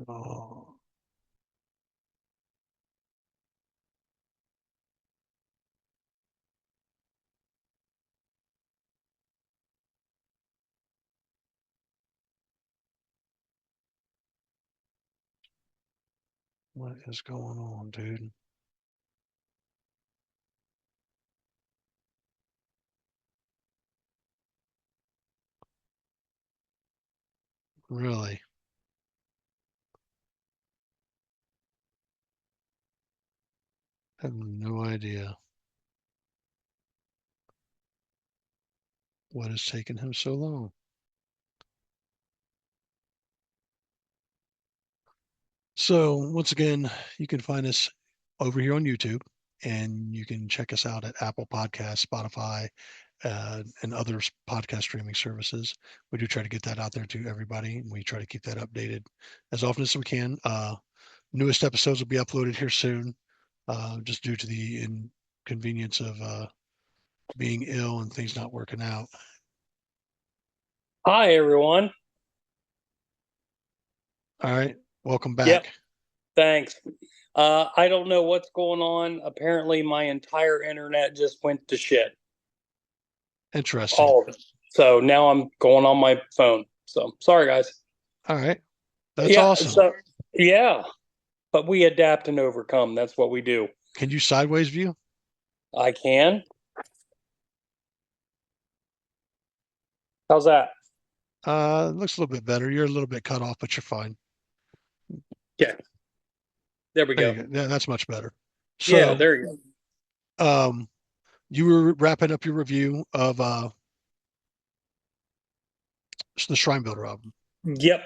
Oh, what is going on, dude? Really? I have no idea. What is taking him so long? So once again, you can find us over here on YouTube, and you can check us out at Apple Podcasts, Spotify, and other podcast streaming services. We do try to get that out there to everybody, and we try to keep that updated as often as we can. Newest episodes will be uploaded here soon, just due to the inconvenience of being ill and things not working out.
Hi, everyone.
All right, welcome back.
Yep. Thanks. I don't know what's going on. Apparently, my entire internet just went to shit.
Interesting.
All of it. So now I'm going on my phone. So sorry, guys.
All right, that's awesome.
So, yeah, but we adapt and overcome. That's what we do.
Can you sideways view?
I can. How's that?
Looks a little bit better. You're a little bit cut off, but you're fine.
Yeah. There we go.
There you go. Yeah, that's much better. So,
Yeah, there you
go. You were wrapping up your review of the Shrinebuilder album.
Yep.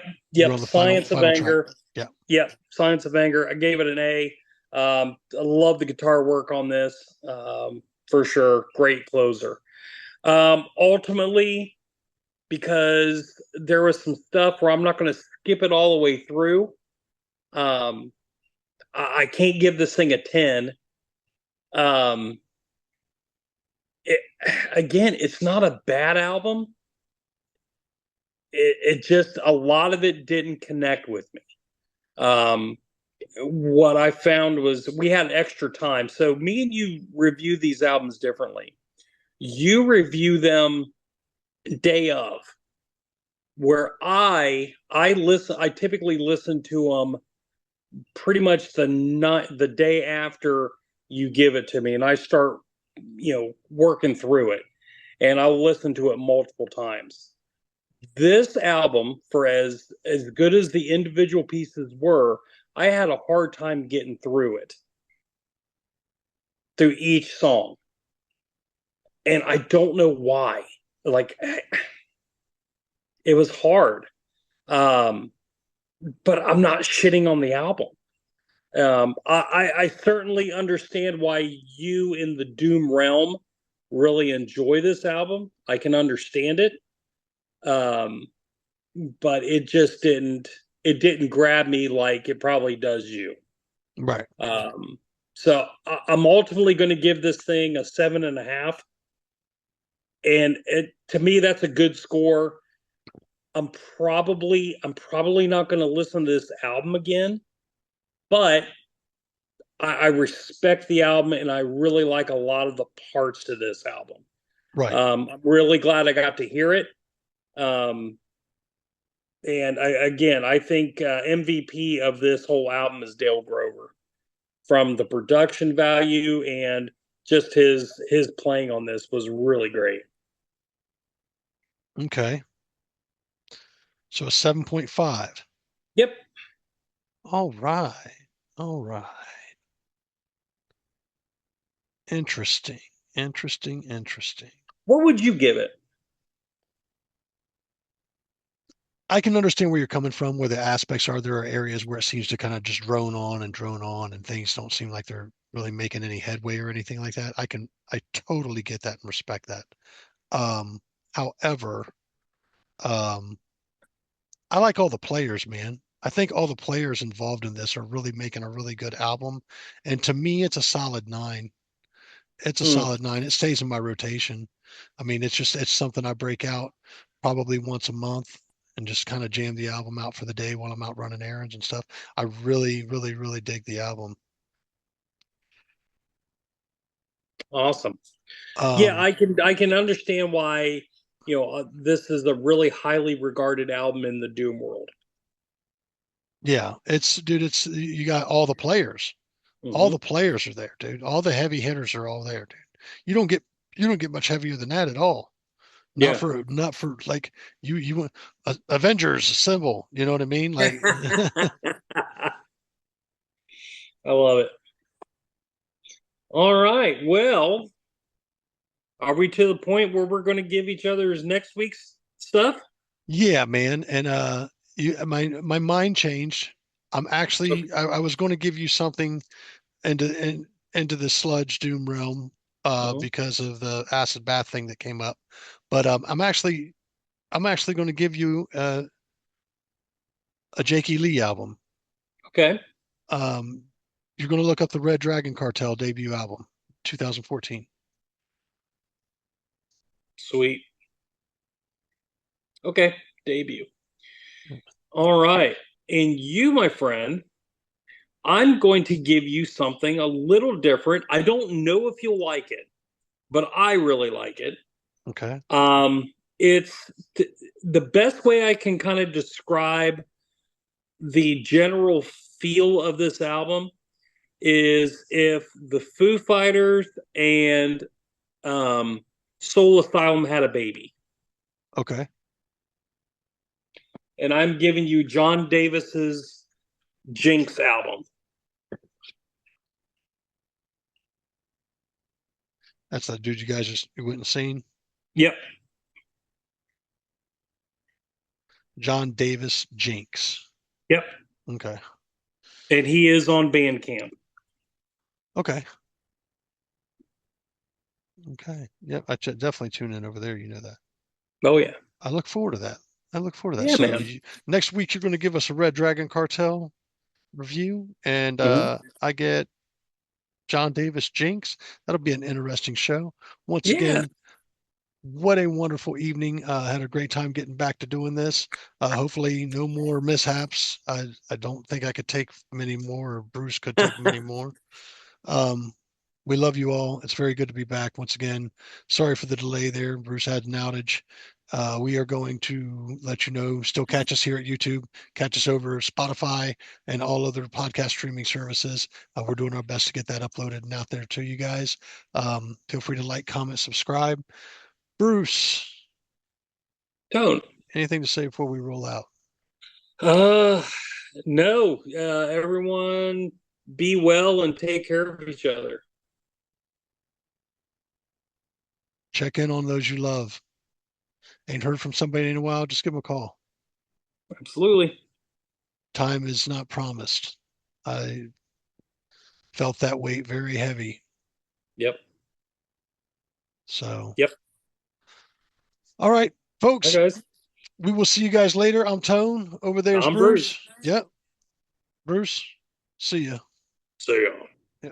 Science of Anger.
Yeah.
Yep. Science of Anger. I gave it an A. I love the guitar work on this. For sure. Great closer. Ultimately, because there was some stuff where I'm not going to skip it all the way through. I can't give this thing a 10. It's not a bad album. It just, a lot of it didn't connect with me. What I found was we had extra time. So me and you review these albums differently. You review them day of, where I typically listen to them pretty much the day after you give it to me, and I start working through it, and I'll listen to it multiple times. This album, for as good as the individual pieces were, I had a hard time getting through each song, and I don't know why. Like, it was hard, but I'm not shitting on the album. I certainly understand why you in the Doom realm really enjoy this album. I can understand it. But it just didn't grab me like it probably does you.
Right.
So I'm ultimately going to give this thing a 7.5. And to me, that's a good score. I'm probably not going to listen to this album again, but I respect the album, and I really like a lot of the parts to this album.
Right.
I'm really glad I got to hear it. And I think MVP of this whole album is Dale Grover, from the production value and just his playing on this was really great.
Okay. So a 7.5.
Yep.
All right. Interesting.
What would you give it?
I can understand where you're coming from, where the aspects are. There are areas where it seems to kind of just drone on, and things don't seem like they're really making any headway or anything like that. I totally get that and respect that. However, I like all the players, man. I think all the players involved in this are really making a really good album. And to me, it's a solid 9. It's a solid 9. It stays in my rotation. I mean, it's something I break out probably once a month and just kind of jam the album out for the day while I'm out running errands and stuff. I really, really, really dig the album.
Awesome. Yeah, I can understand why, this is a really highly regarded album in the Doom world.
Yeah, you got all the players. Mm-hmm. All the players are there, dude. All the heavy hitters are all there, dude. You don't get much heavier than that at all. Not for like you Avengers Assemble, you know what I mean? Like
I love it. All right. Well,
Are we to the point where we're going to give each other's next week's stuff?
Yeah, man. And my mind changed. I was going to give you something into the sludge doom realm
Mhm.
because of the acid bath thing that came up. But I'm actually going to give you a Jake E. Lee album.
Okay.
Um, you're going to look up the Red Dragon Cartel debut album, 2014.
Sweet. Okay. Debut. All right. And you, my friend, I'm going to give you something a little different. I don't know if you'll like it, but I really like it.
Okay.
It's the best way I can kind of describe the general feel of this album is if the Foo Fighters and Soul Asylum had a baby.
Okay.
And I'm giving you John Davis's Jinx album.
That's that dude you guys you went and seen.
Yep.
John Davis Jinx.
Yep.
Okay.
And he is on Bandcamp.
Okay. Okay. Yep. Definitely tune in over there. You know that.
Oh yeah.
I look forward to that.
Yeah,
So
man.
next week you're going to give us a Red Dragon Cartel review, and
Mhm.
I get John Davis Jinx. That'll be an interesting show. Once
Yeah.
again, what a wonderful evening. Had a great time getting back to doing this. Hopefully no more mishaps. I don't think I could take many more, or Bruce could take many more. We love you all. It's very good to be back once again. Sorry for the delay there. Bruce had an outage. We are going to let you know, still catch us here at YouTube, catch us over Spotify and all other podcast streaming services. We're doing our best to get that uploaded and out there to you guys. Feel free to like, comment, subscribe. Bruce,
Tone.
anything to say before we roll out?
Uh no. Everyone be well and take care of each other.
Check in on those you love. Ain't heard from somebody in a while, just give them a call.
Absolutely.
Time is not promised. I felt that weight very heavy.
Yep.
So,
Yep.
all right,
Hi
folks,
guys.
we will see you guys later. I'm Tone. Over there's
I'm
Bruce.
Bruce.
Yep. Bruce, see ya.
See ya.
Yeah.